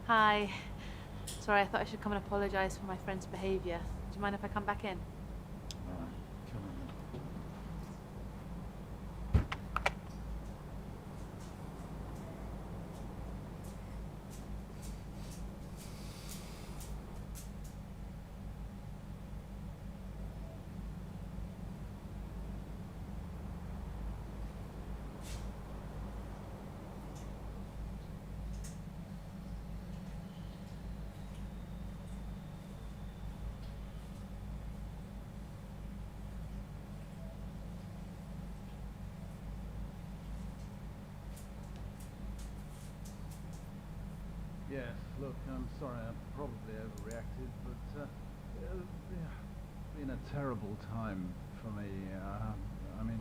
Hi. Sorry, I thought I should come and apologise for my friend's behaviour. Do you mind if I come back in? All right, come on then. Yes, look, I'm sorry, I probably overreacted, but it's been a terrible time for me. I mean,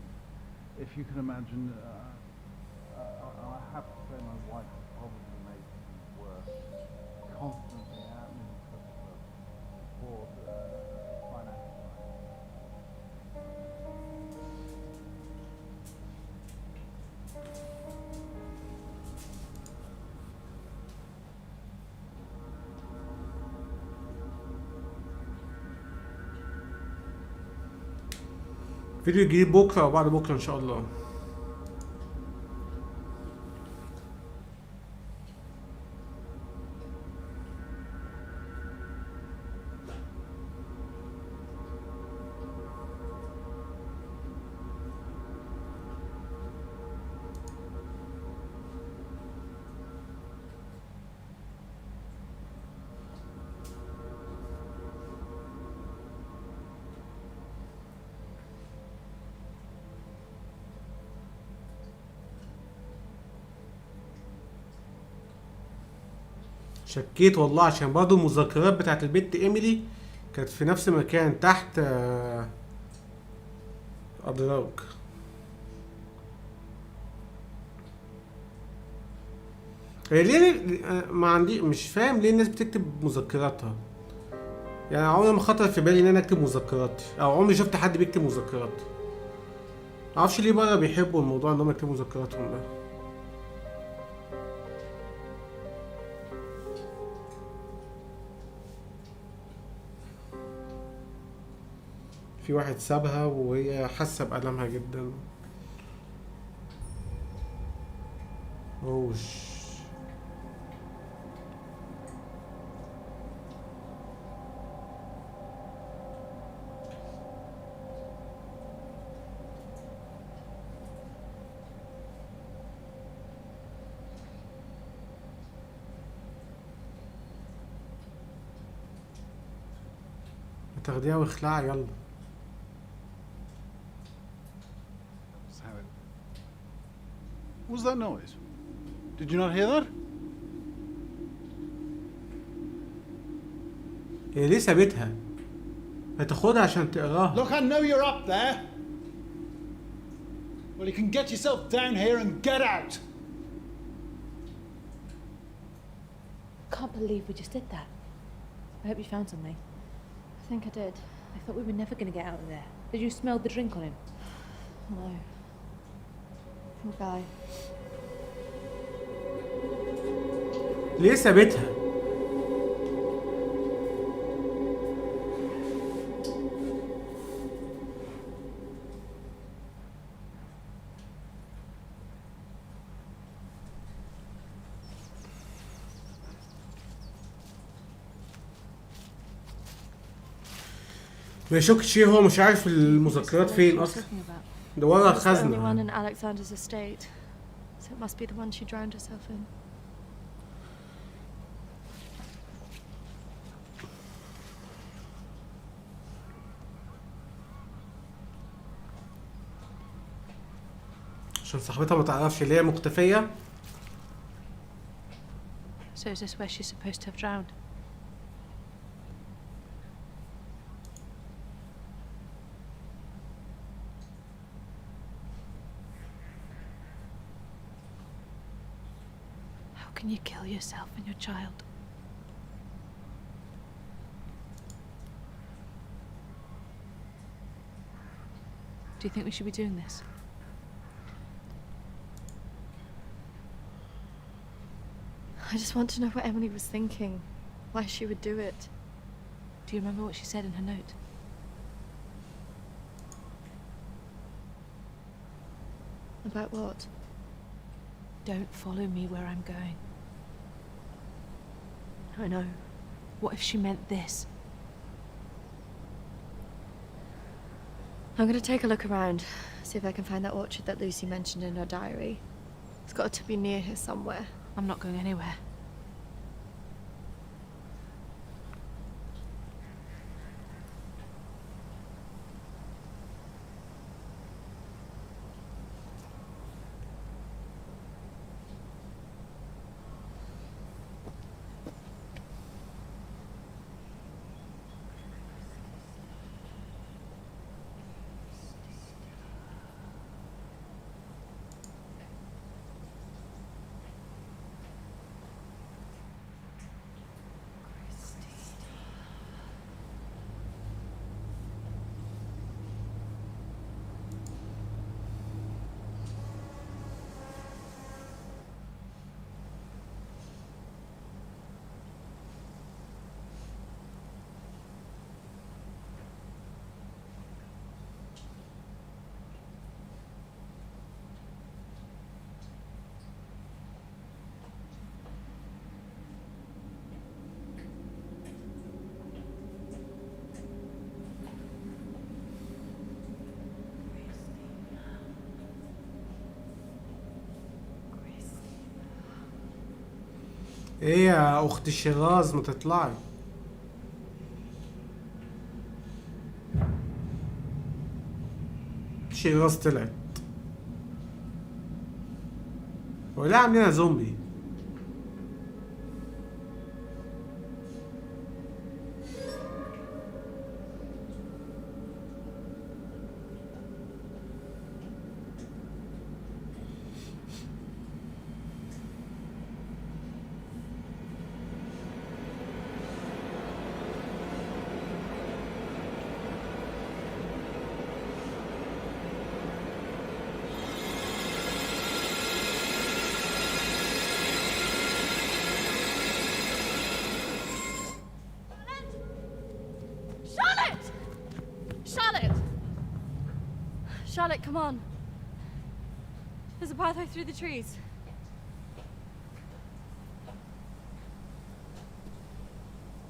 if you can imagine, I have to say my wife probably made things worse. Constantly happening because of her poor financial life. فيديو جديد بكره وبعد بكره ان شاء الله. شكيت والله عشان برضه المذكرات بتاعت البت ايميلي كانت في نفس المكان تحت ادراج. هي ليه ما عندي مش فاهم ليه الناس بتكتب مذكراتها. يعني عمري ما خطر في بالي ان انا اكتب مذكراتي او عمري شفت حد بيكتب مذكرات. معرفش ليه بره بيحبوا الموضوع ان هم يكتبوا مذكراتهم ده. في واحد سابها وهي حاسه بألمها جدا. اوش. تاخديها واخلعي يلا. What was that noise? Did you not hear that? هي ليه سابتها؟ هتاخدها عشان تقراها. Look, I know you're up there. Well, you can get yourself down here and get out. Can't believe we just did that. I hope you found something. I think I did. I thought we were never going to get out of there. Did you smell the drink on him? No. Poor guy. ليه سابتها؟ ما يشكش ايه هو مش عارف المذكرات فين اصلا. ده ورا It's the only one الخزنة. in Alexander's estate, so it must be the one she drowned herself in. عشان صاحبتها ما تعرفش اللي هي مختفية. So is this where she's supposed to have drowned? How can you kill yourself and your child? Do you think we should be doing this? I just want to know what Emily was thinking, why she would do it. Do you remember what she said in her note? About what? Don't follow me where I'm going. I know. What if she meant this? I'm gonna take a look around, see if I can find that orchard that Lucy mentioned in her diary. It's got to be near here somewhere. I'm not going anywhere. ايه يا اخت الشراز ما تطلعي. شراز طلعت. ولا عاملينها زومبي. Charlotte, come on. There's a pathway through the trees.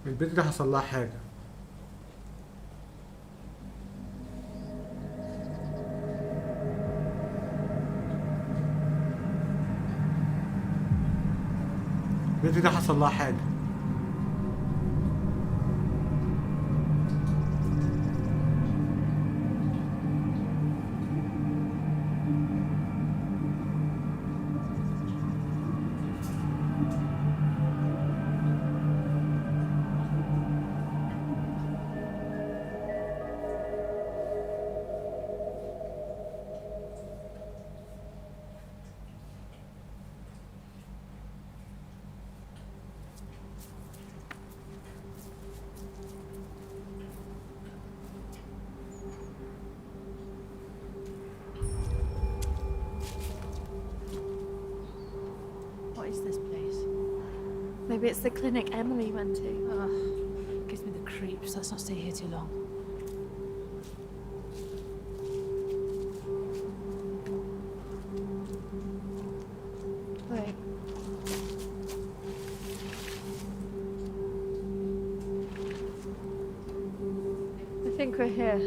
البنت دي حصل لها حاجة. البنت دي حصل لها حاجة. What is this place? Maybe it's the clinic Emily went to. Ugh, gives me the creeps. Let's not stay here too long. Wait. I think we're here.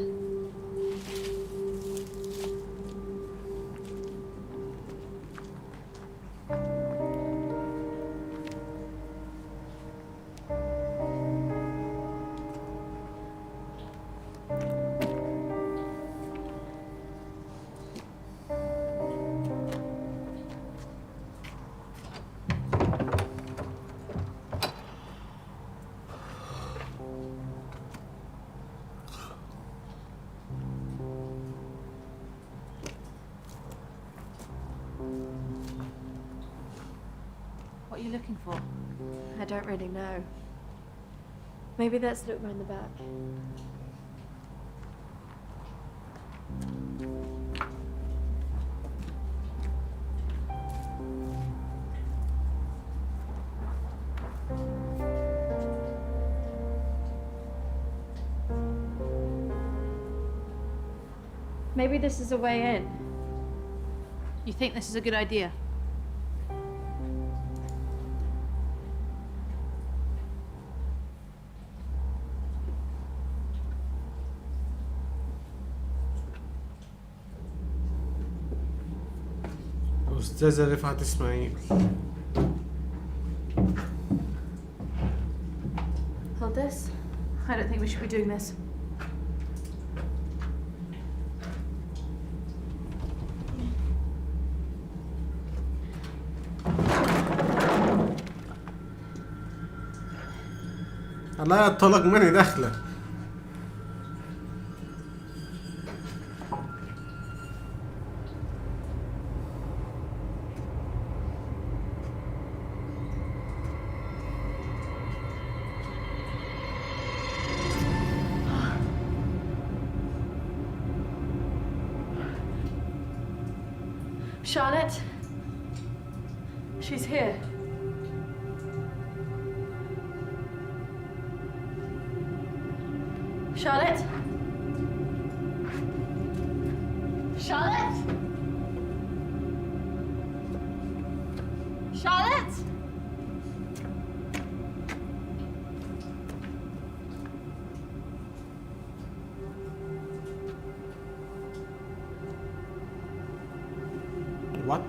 What are you looking for? I don't really know. Maybe let's look round the back. Maybe this is a way in. You think this is a good idea? أستاذة رفعت إسماعيل. Hold this. I don't think we should be doing this. الله يطلق مني داخله. Charlotte? She's here. Charlotte? Charlotte? Charlotte? What?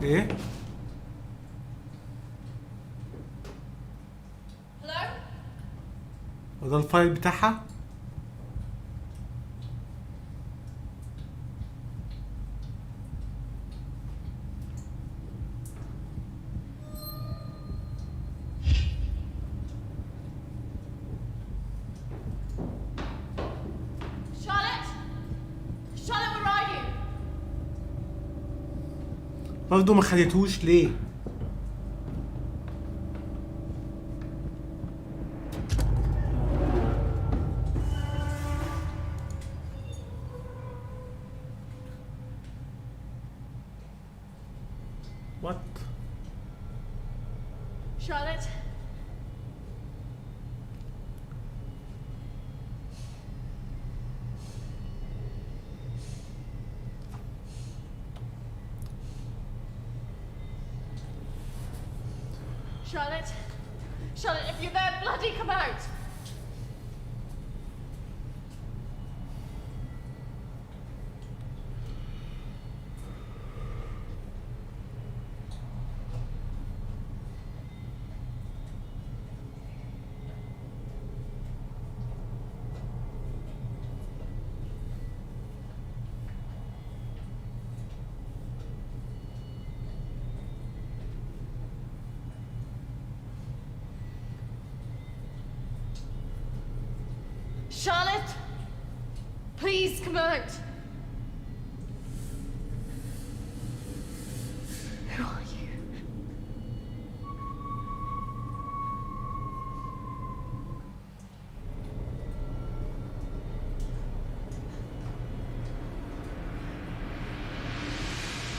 ايه؟ وده الفايل بتاعها؟ برضه ما خدتوش ليه؟ What? Charlotte? Charlotte? Charlotte, if you're there, bloody come out! Charlotte! Please come out! Who are you?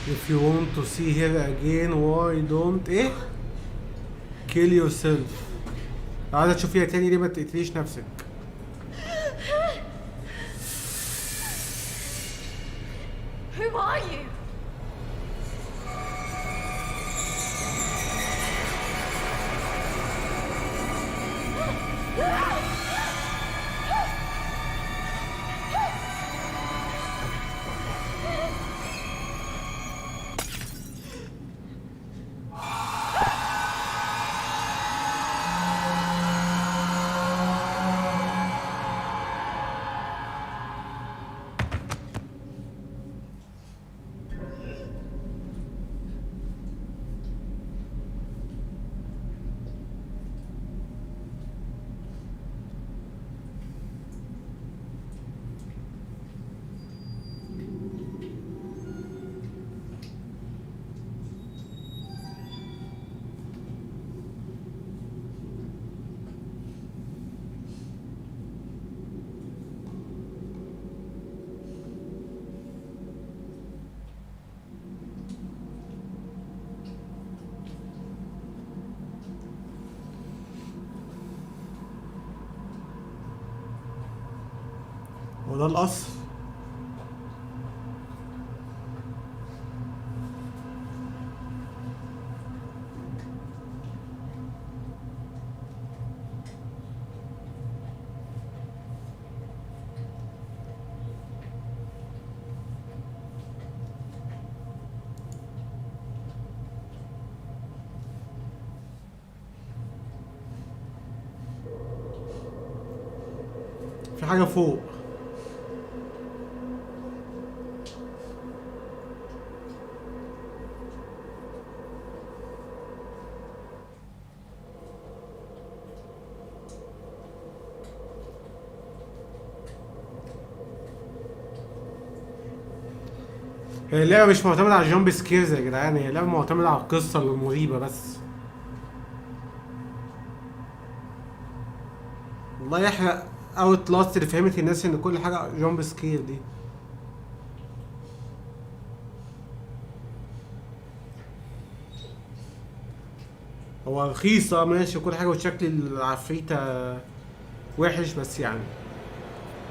If you want to see her again, why don't ايه؟ kill yourself. لو عايزة تشوفيها تاني ليه ما تقتليش نفسك؟ Who are you? وده القصر. في حاجة فوق. هي اللعبة مش معتمدة على الجامب سكيرز يا جدعان، هي اللعبة معتمدة على القصة المريبة بس. والله يحرق اوت لاست اللي فهمت الناس ان كل حاجة جامب سكير دي. هو رخيصة ماشي وكل حاجة وشكل العفريتة وحش بس يعني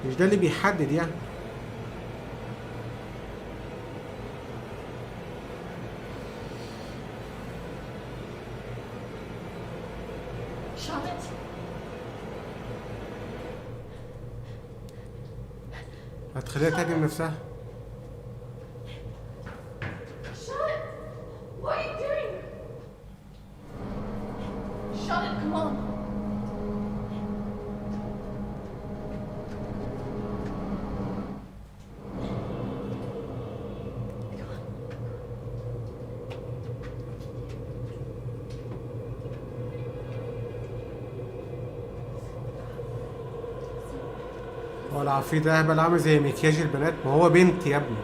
مش ده اللي بيحدد يعني. Charlotte? هتخليها تهاجم نفسها. Charlotte! هو العفريت ده هبل عامل زي مكياج البنات؟ ما هو بنت يا ابني.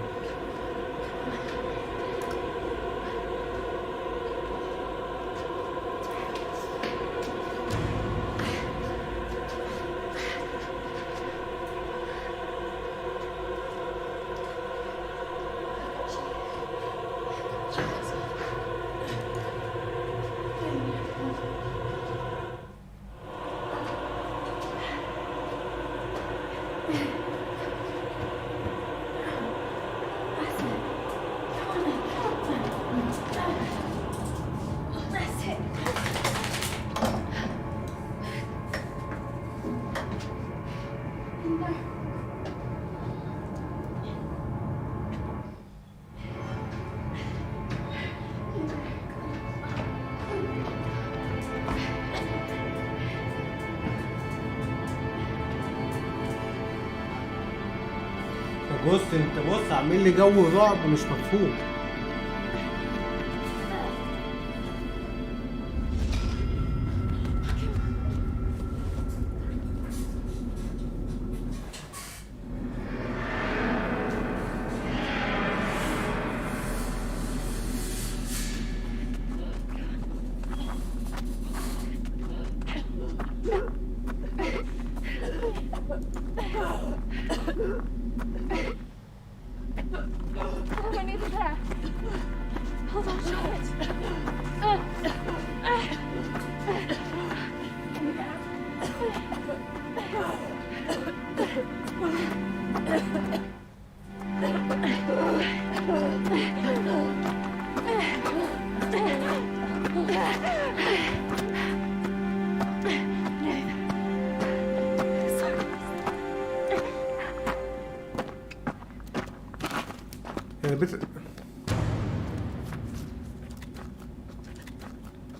بص انت بص عامل لي جو رعب مش مفهوم.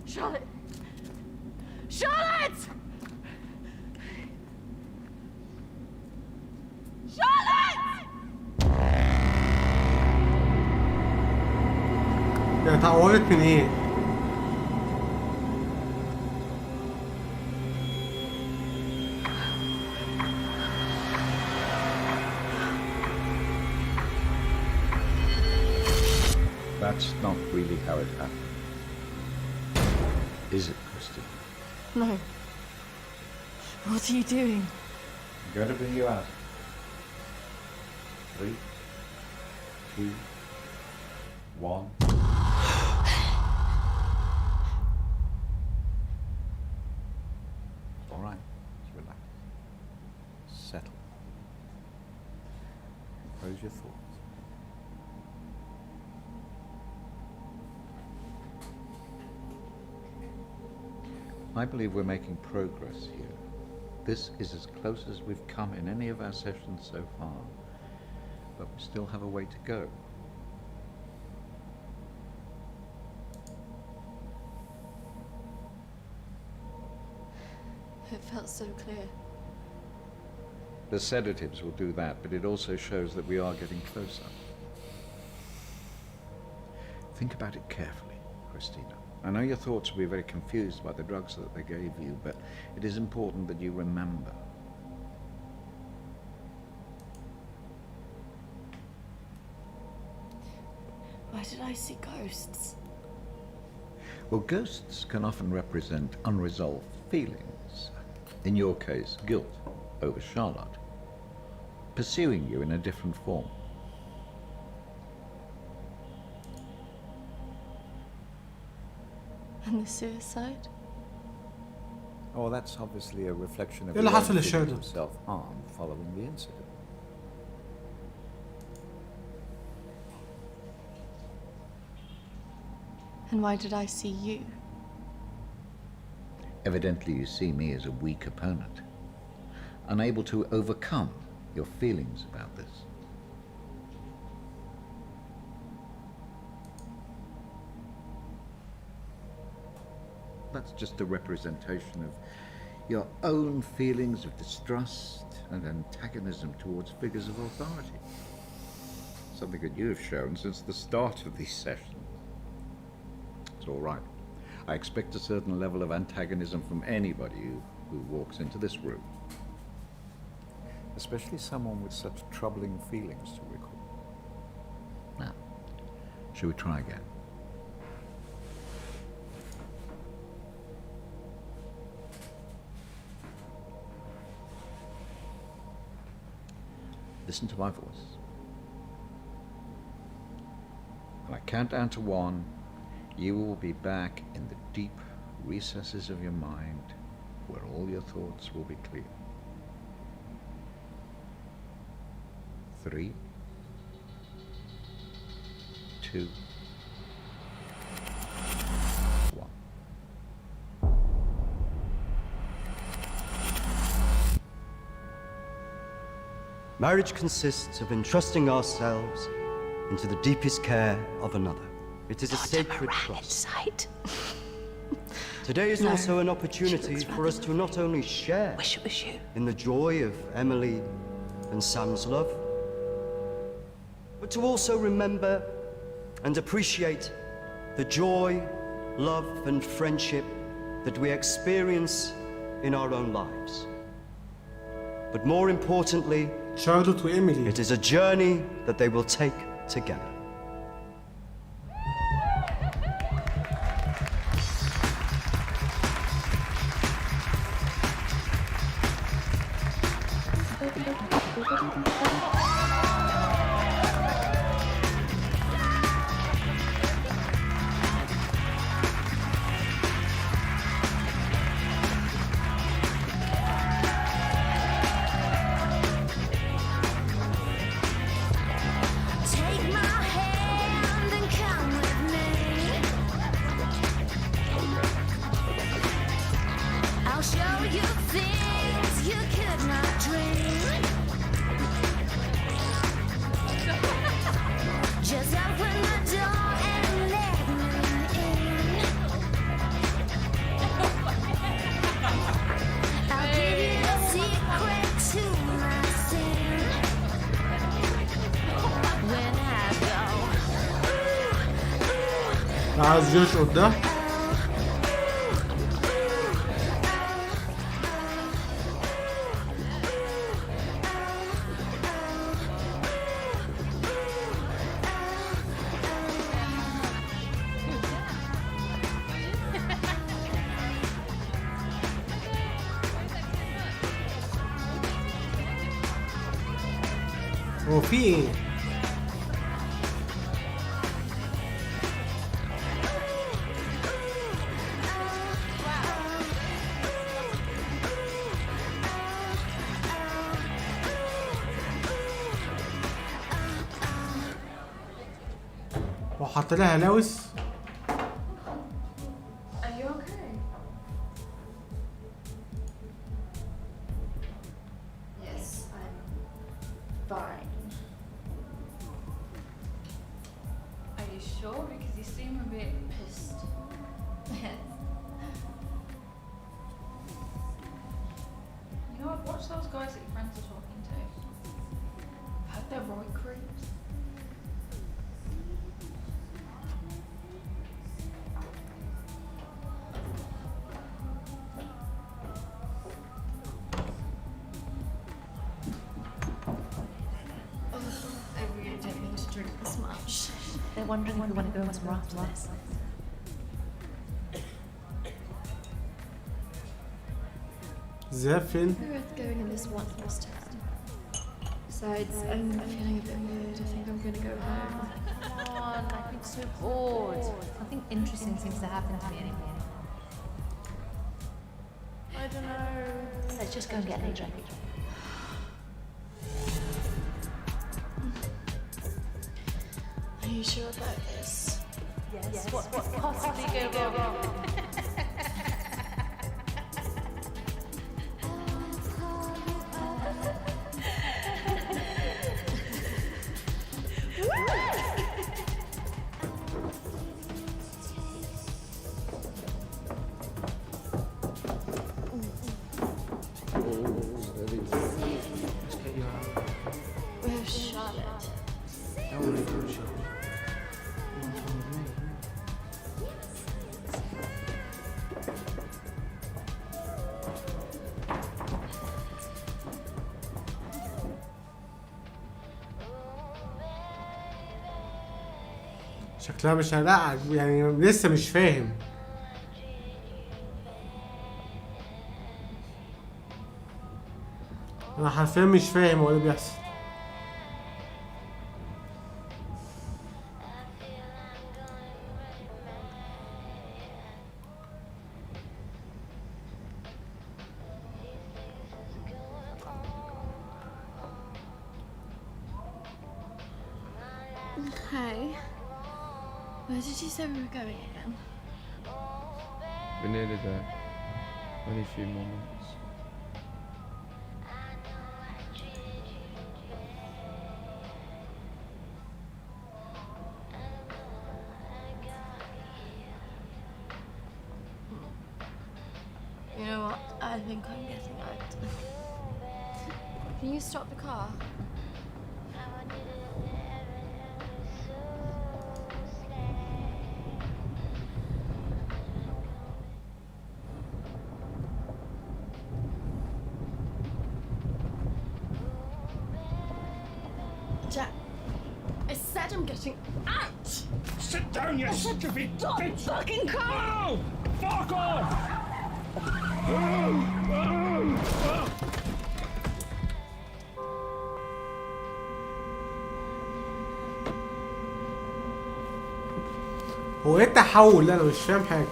Charlotte! Charlotte! Charlotte! يا اتعورت من ايه؟ That's not really how it happened. Is it, Christine? No. What are you doing? I'm going to bring you out. 3, 2, 1. All right, just relax. Settle. Compose your thoughts. I believe we're making progress here. This is as close as we've come in any of our sessions so far, but we still have a way to go. It felt so clear. The sedatives will do that, but it also shows that we are getting closer. Think about it carefully, Christina. I know your thoughts will be very confused by the drugs that they gave you, but it is important that you remember. Why did I see ghosts? Well, ghosts can often represent unresolved feelings. In your case, guilt over Charlotte, pursuing you in a different form. And the suicide? Oh, that's obviously a reflection of إيه اللي your own حصل feelings للشهداء؟ of self-harm following the incident. And why did I see you? Evidently you see me as a weak opponent, unable to overcome your feelings about this. That's just a representation of your own feelings of distrust and antagonism towards figures of authority. Something that you have shown since the start of these sessions. It's all right. I expect a certain level of antagonism from anybody who walks into this room. especially someone with such troubling feelings to recall. Now, shall we try again? Listen to my voice. When I count down to 1, you will be back in the deep recesses of your mind where all your thoughts will be clear. 3, 2, 1. Marriage consists of entrusting ourselves into the deepest care of another. It is a sacred trust. Today is also an opportunity for us to not only share in the joy of Emily and Sam's love, but to also remember and appreciate the joy, love, and friendship that we experience in our own lives. But more importantly, Charlotte وإيميلي. it is a journey that they will take together. Take my hand and come with me. I'll show you things you could not dream. Just open the door and let me in. I'll give you a secret to my sin. When I go, عايز يشقط ده. هو في ايه؟ هو حط لها هلاوس. Are you okay? Yes, I'm fine. Are you sure? Because you seem a bit pissed. Yes. You know, I've watched those guys that your friends are talking to. I've heard they're right creeps. I really don't mean to drink this much. They're wondering if we want to go somewhere after this. ذهب فين؟ We're worth going in this one first time. Besides, I'm feeling a bit weird. I think I'm gonna go home. Come on, I've been so bored. Nothing interesting seems to happen to me anymore. I don't know. Let's just go and get a drink. Are you sure about this? Yes. What could possibly go wrong? Where's Charlotte? شكلها مش لا يعني لسه مش فاهم. انا حرفيا مش فاهم هو اللي بيحصل. Hey, where did you say we were going again? We're nearly there. Only a few more minutes. You know what? I think I'm getting out. Can you stop the car? Jack, I said I'm getting out! Sit down, you stupid Stop bitch! fucking car! Oh, fuck off! هو ايه التحول ده؟ انا مش فاهم حاجه.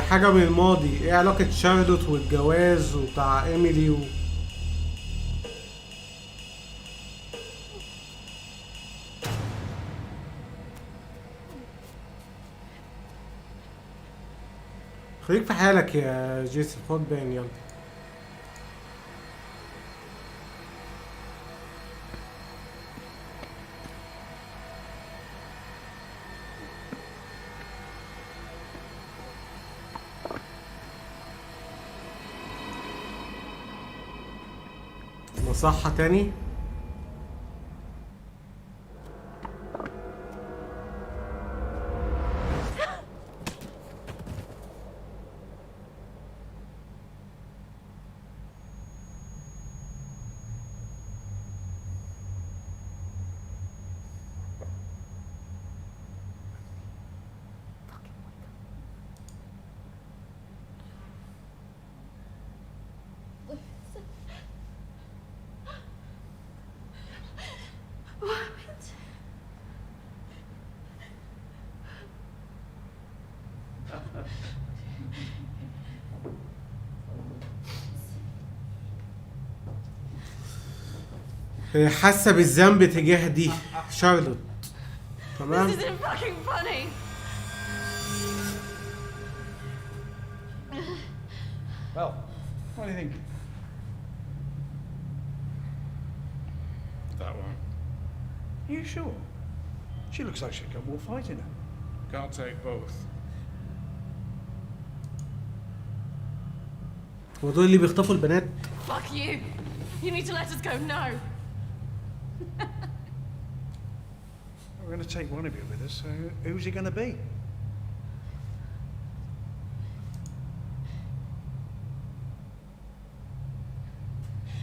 حاجة من الماضي. ايه علاقة شارلوت والجواز وبتاع ايميلي خليك في حالك يا جيسون، خد بالي يلا. مصحة تاني. حاسة بالذنب تجاه دي شارلوت. تمام. This isn't fucking funny. Well, what do you think? That one. Are you sure? She looks like she's got more fight in her. Can't take both. هو دول اللي بيخطفوا البنات؟ Fuck you. You need to let us go now. We're going to take one of you with us, so who's he going to be?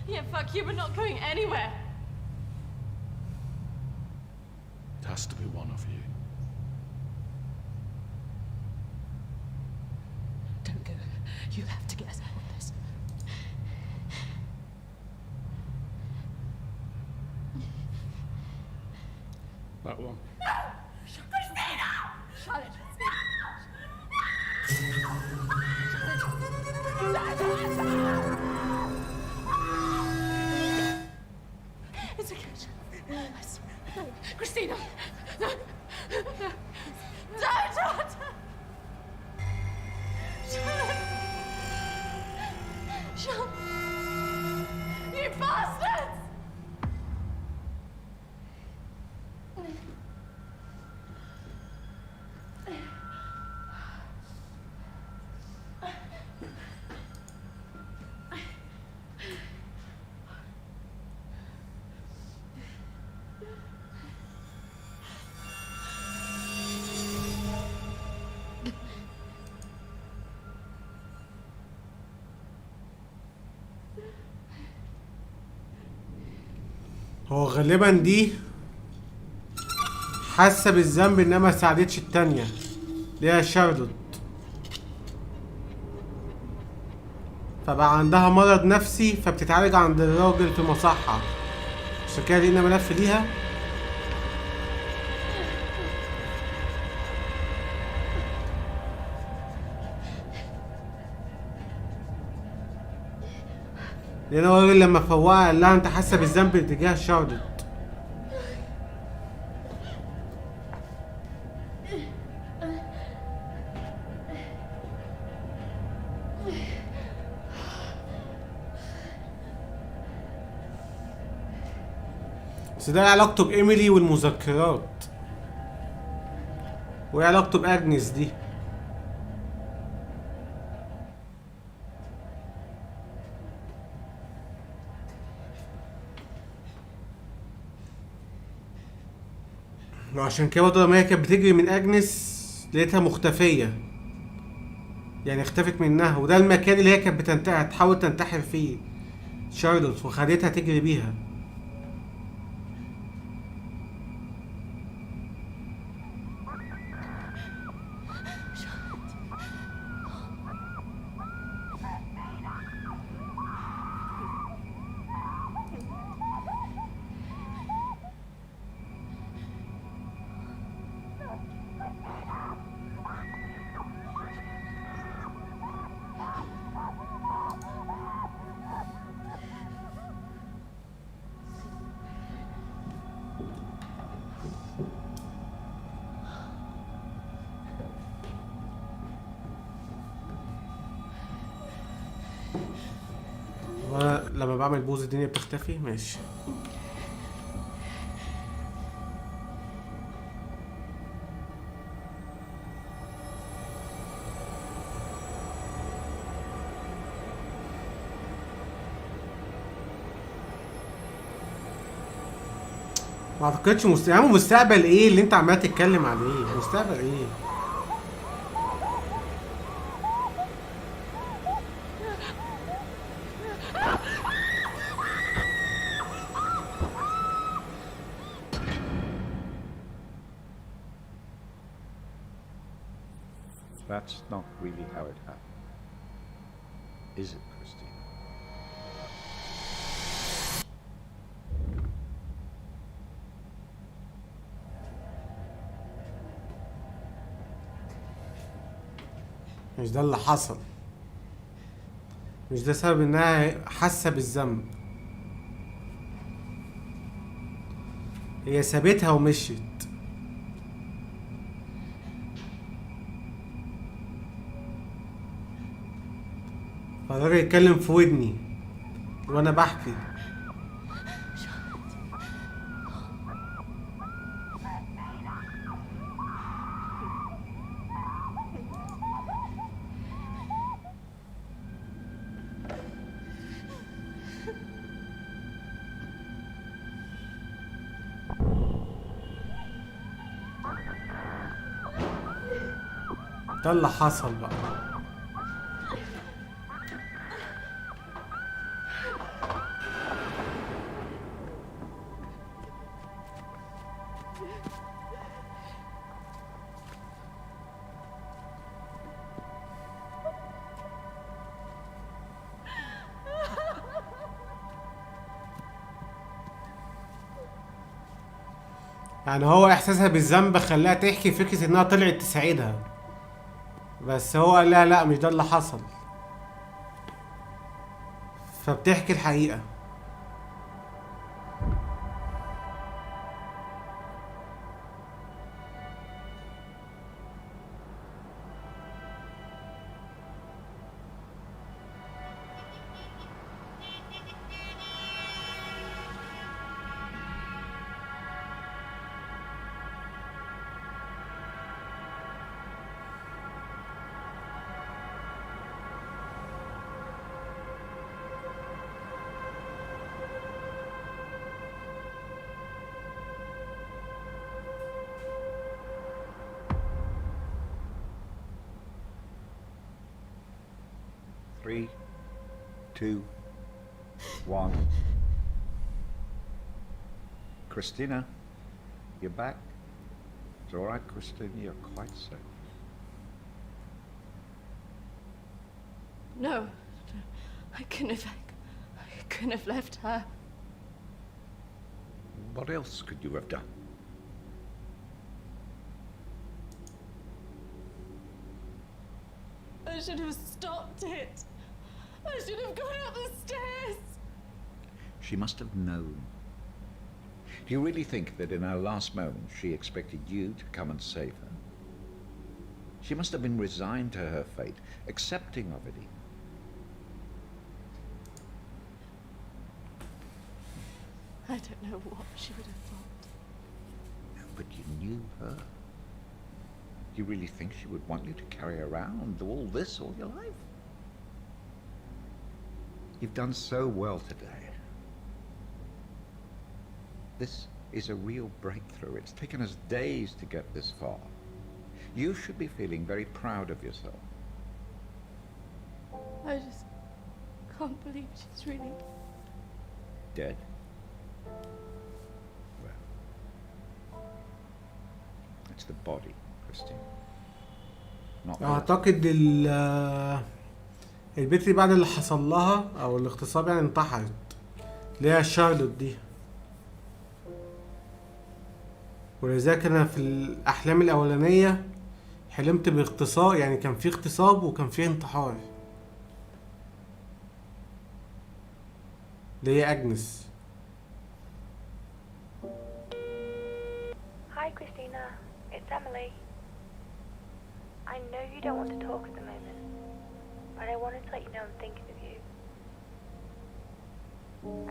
Yeah, fuck you, we're not going anywhere. It has to be one of you. Don't go. You have to get us out of this. That one. Christina! Shut it. It's okay. Christina! No! No! Don't! Sean! You bastards! هو غالبا دي حاسه بالذنب انها ما ساعدتش التانية اللي هي شارلوت، فبقى عندها مرض نفسي فبتتعالج عند الراجل في مصحة، عشان كده لقينا ملف ليها. لان الراجل لما فوقها قال لها انت حاسه بالذنب اتجاه شارلوت. بس ده علاقته بإيميلي والمذكرات، وايه علاقته بأجنس دي؟ وعشان كده برضه لما هي كانت بتجري من أجنس لقيتها مختفية، يعني اختفت منها، وده المكان اللي هي كانت هتحاول تنتحر فيه شارلوت، وخدتها تجري بيها. لما بعمل بوز الدنيا بتختفي. ماشي. ما اعتقدش مستقبل ايه اللي انت عمال تتكلم عليه؟ مستقبل ايه؟ That's not really how it happened. Is it, Christina? مش ده اللي حصل، مش ده سبب انها حاسه بالذنب. هي سابتها ومشيت. فالراجل يتكلم في ودني وانا بحكي. ده اللي حصل بقى. يعني هو احساسها بالذنب خلاها تحكي فكرة انها طلعت تساعدها، بس هو قال لها لا مش ده اللي حصل، فبتحكي الحقيقة. 3, 2, 1. Christina, you're back. It's all right, Christina. You're quite safe. No, I couldn't have left her. What else could you have done? I should have stopped it. I should have gone up the stairs. She must have known. Do you really think that in her last moment she expected you to come and save her? She must have been resigned to her fate, accepting of it even. I don't know what she would have thought. No, but you knew her. Do you really think she would want you to carry around all this all your life? You've done so well today. This is a real breakthrough. It's taken us days to get this far. You should be feeling very proud of yourself. I just can't believe she's really Dead? Well, it's the body, Christine. Not the اعتقد البنت دي بعد اللي حصل لها او الاغتصاب يعني انتحرت، اللي هي شارلوت دي. ولذلك انا في الاحلام الاولانيه حلمت باغتصاب، يعني كان في اغتصاب وكان في انتحار، اللي هي اجنس. Hi, Christina. It's Emily. I know you don't want to talk at the moment, but I wanted to let you know I'm thinking of you.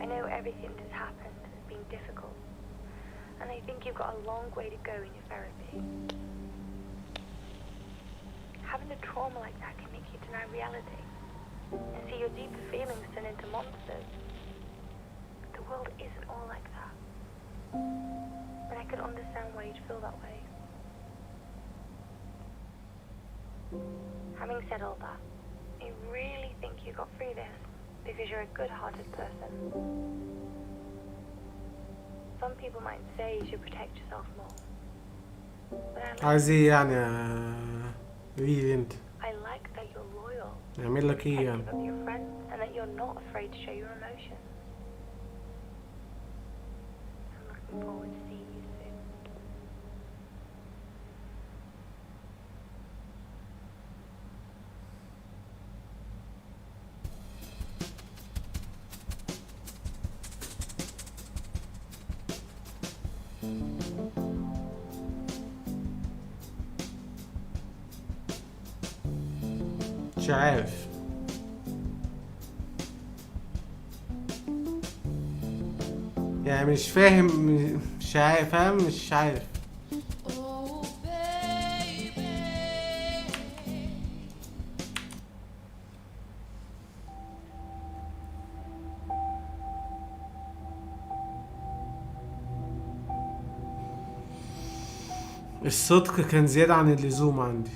I know everything that's happened has been difficult, and I think you've got a long way to go in your therapy. Having a trauma like that can make you deny reality and see your deeper feelings turn into monsters. The world isn't all like that, but I can understand why you'd feel that way. Having said all that, I really think you got through this because you're a good-hearted person. Some people might say you should protect yourself more. But عايز ايه يعني ريد انت؟ I like that you're loyal, نعمل لك ايه يعني؟ protective of your friends, and that you're not afraid to show your emotions. I'm looking forward to seeing you soon. مش عارف. يعني مش فاهم، مش عارف، فاهم، مش عارف. الصدق كان زيادة عن اللزوم عندي.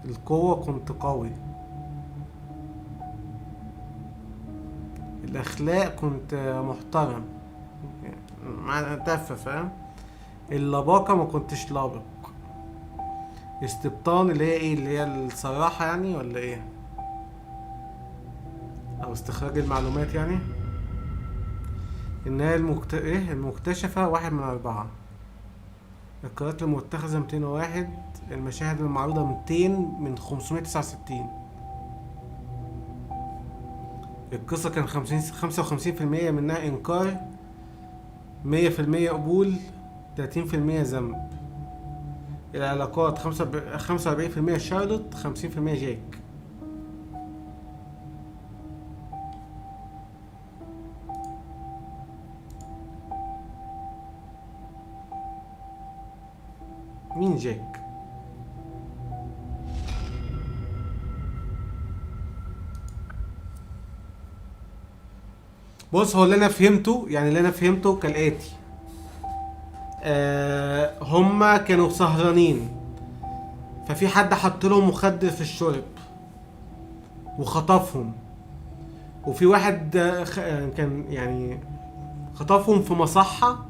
القوة كنت قوي. الأخلاق كنت محترم، معنى تافه، فاهم. اللباقة ما كنتش لابق. استبطان اللي هي ايه، اللي هي الصراحة يعني، ولا ايه، او استخراج المعلومات يعني. النهاية المكتشفة 1 من 4. القرارات المتخذة 201. المشاهد المعروضة 200 من 569. القصة كان 55% منها إنكار، 100% قبول، 30% ذنب. العلاقات 45% شارلوت، 50% جاك. مين جاك؟ بص، هو اللي انا فهمته كالاتي. هما كانوا سهرانين، ففي حد حط لهم مخدر في الشرب، وخطفهم. وفي واحد كان يعني خطفهم في مصحة،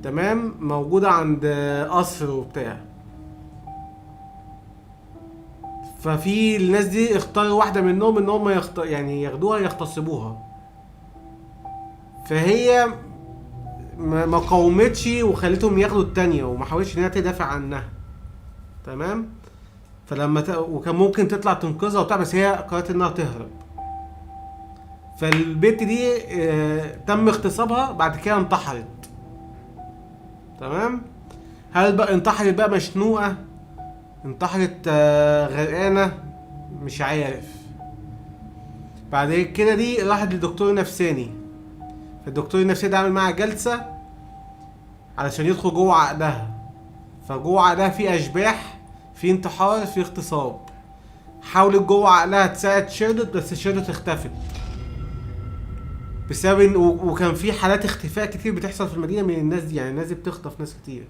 تمام، موجودة عند قصر وبتاع. ففي الناس دي اختاروا واحدة منهم ان هم يعني ياخدوها يغتصبوها. فهي ما قاومتش وخلتهم ياخدوا التانية وما حاولتش انها تدافع عنها، تمام. فلما وكان ممكن تطلع تنقذها وبتاع، بس هي قررت انها تهرب. فالبنت دي تم اغتصابها، بعد كده انتحرت، تمام. هل بقى انتحرت بقى مشنوقة، انتحرت غرقانة، مش عارف. بعد كده دي راحت لدكتور نفساني. فالدكتور النفساني ده عامل معاها جلسة علشان يدخل جوه عقلها. فجوه عقلها في اشباح، في انتحار، في اغتصاب. حاولت جوه عقلها تساعد شيردوت، بس شيردوت اختفت بسبب وكان في حالات اختفاء كتير بتحصل في المدينة من الناس دي. يعني الناس دي بتخطف ناس كتير.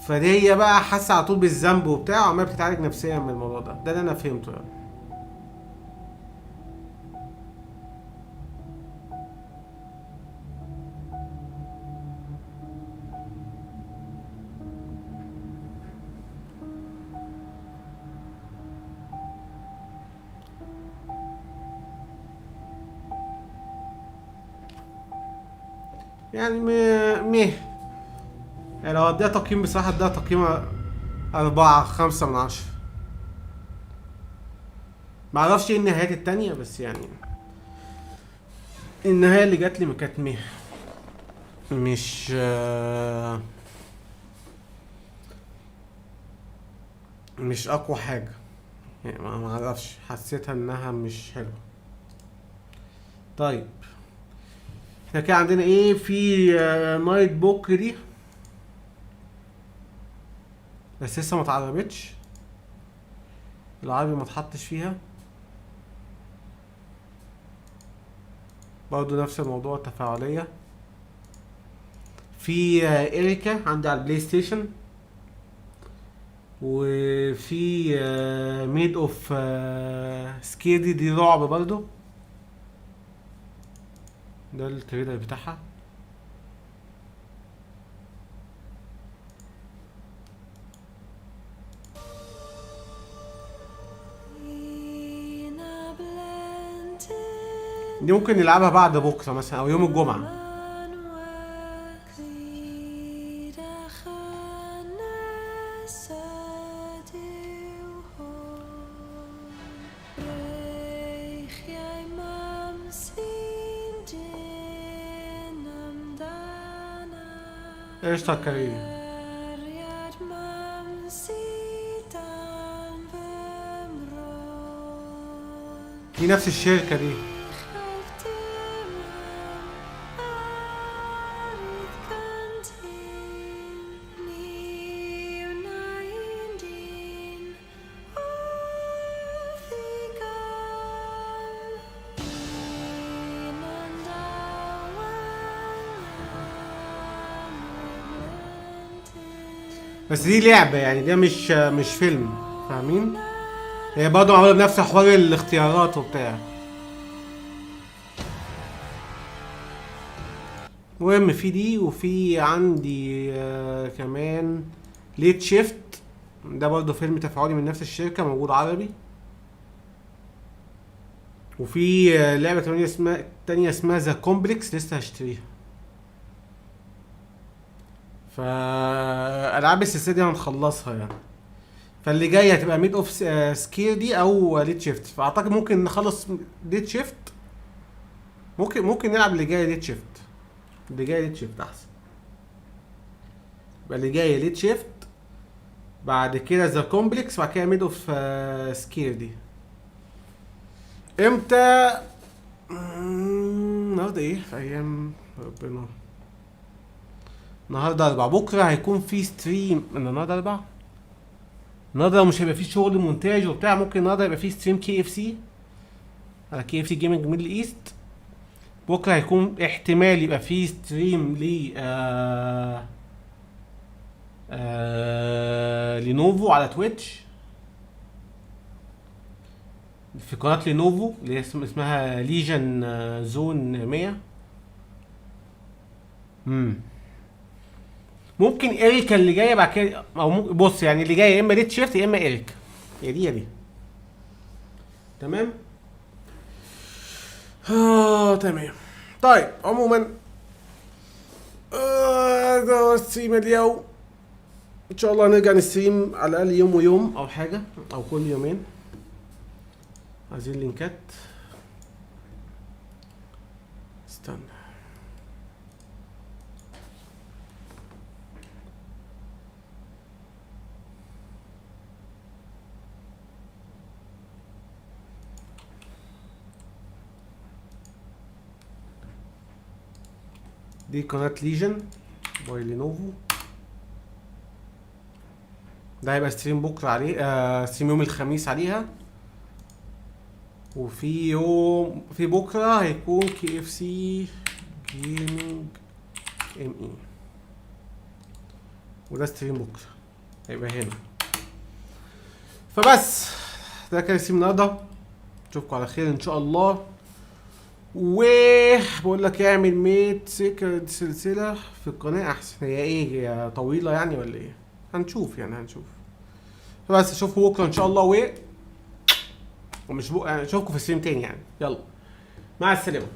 فدي هي بقى حاسه على طول بالذنب وبتاع، وعماله بتتعالج نفسيا من الموضوع ده اللي انا فهمته يعني يعني لو اديها تقييم بصراحة اديها تقييم 4-5 من 10. معرفش ايه النهايات التانية، بس يعني النهاية اللي جات لي كانت مش اقوى حاجة. يعني ما اعرفش، حسيتها انها مش حلوة. طيب احنا كده عندنا ايه في نايت بوك دي، بس لسه ما اتعربتش، العربي ما اتحطش فيها. برضو نفس الموضوع، التفاعلية. في إريكا عندي على البلاي ستيشن، وفي ميد اوف سكيدي دي رعب برضو، ده التريلر بتاعها. دي ممكن نلعبها بعد بكره مثلا او يوم الجمعه. قشطة يا كريم. دي نفس الشركة دي. بس دي لعبة يعني، ده مش فيلم، فاهمين؟ هي برضه معمولة بنفس حوار الاختيارات وبتاع. المهم في دي، وفي عندي كمان ليت شيفت، ده برضه فيلم تفاعلي من نفس الشركة، موجود عربي. وفي لعبة تانية اسمها ذا كومبلكس، لسه هشتريها. فالعاب السلسله دي هنخلصها يعني. فاللي جاي هتبقى ميد اوف سكير دي او ليت شيفت. فاعتقد ممكن نخلص ليت شيفت، ممكن نلعب اللي جاي ليت شيفت. اللي جاي ليت شيفت احسن. يبقى اللي جاي ليت شيفت، بعد كده ذا كومبلكس، بعد كده ميد اوف سكير دي. امتى؟ النهارده ايه؟ في ايام ربنا. النهارده 4، بكره هيكون في ستريم. النهارده 4، النهارده مش هيبقى في شغل مونتاج وبتاع. ممكن النهارده يبقى في ستريم KFC على KFC جيمنج ميدل ايست. بكره هيكون احتمال يبقى في ستريم ل لينوفو على تويتش، في قناة لينوفو اللي هي اسمها ليجن زون 100. ممكن إريكا اللي جاية بعد كده، أو بص يعني اللي جاية يا إما ريد شيفت يا إما إريكا، يا دي يا دي. تمام؟ تمام. طيب عموما ده هو ستريم اليوم. ان شاء الله نرجع نستريم على الاقل يوم ويوم او حاجه، او كل يومين. عايزين لينكات، استنى. دي قناة ليجن باي لينوفو. ده هيبقى ستريم بكره عليه، ستريم يوم الخميس عليها. وفي يوم في بكره هيكون KFC جيمنج ME، وده ستريم بكره هيبقى هنا. فبس ده كان ستريم النهارده، اشوفكم على خير ان شاء الله. وبقول لك اعمل ميت سيكرت سلسله في القناه احسن. هي ايه، هي طويله يعني ولا ايه؟ هنشوف يعني، هنشوف. بس اشوفكم بكره ان شاء الله، ومش يعني اشوفكم في ستريم تاني يعني. يلا مع السلامه.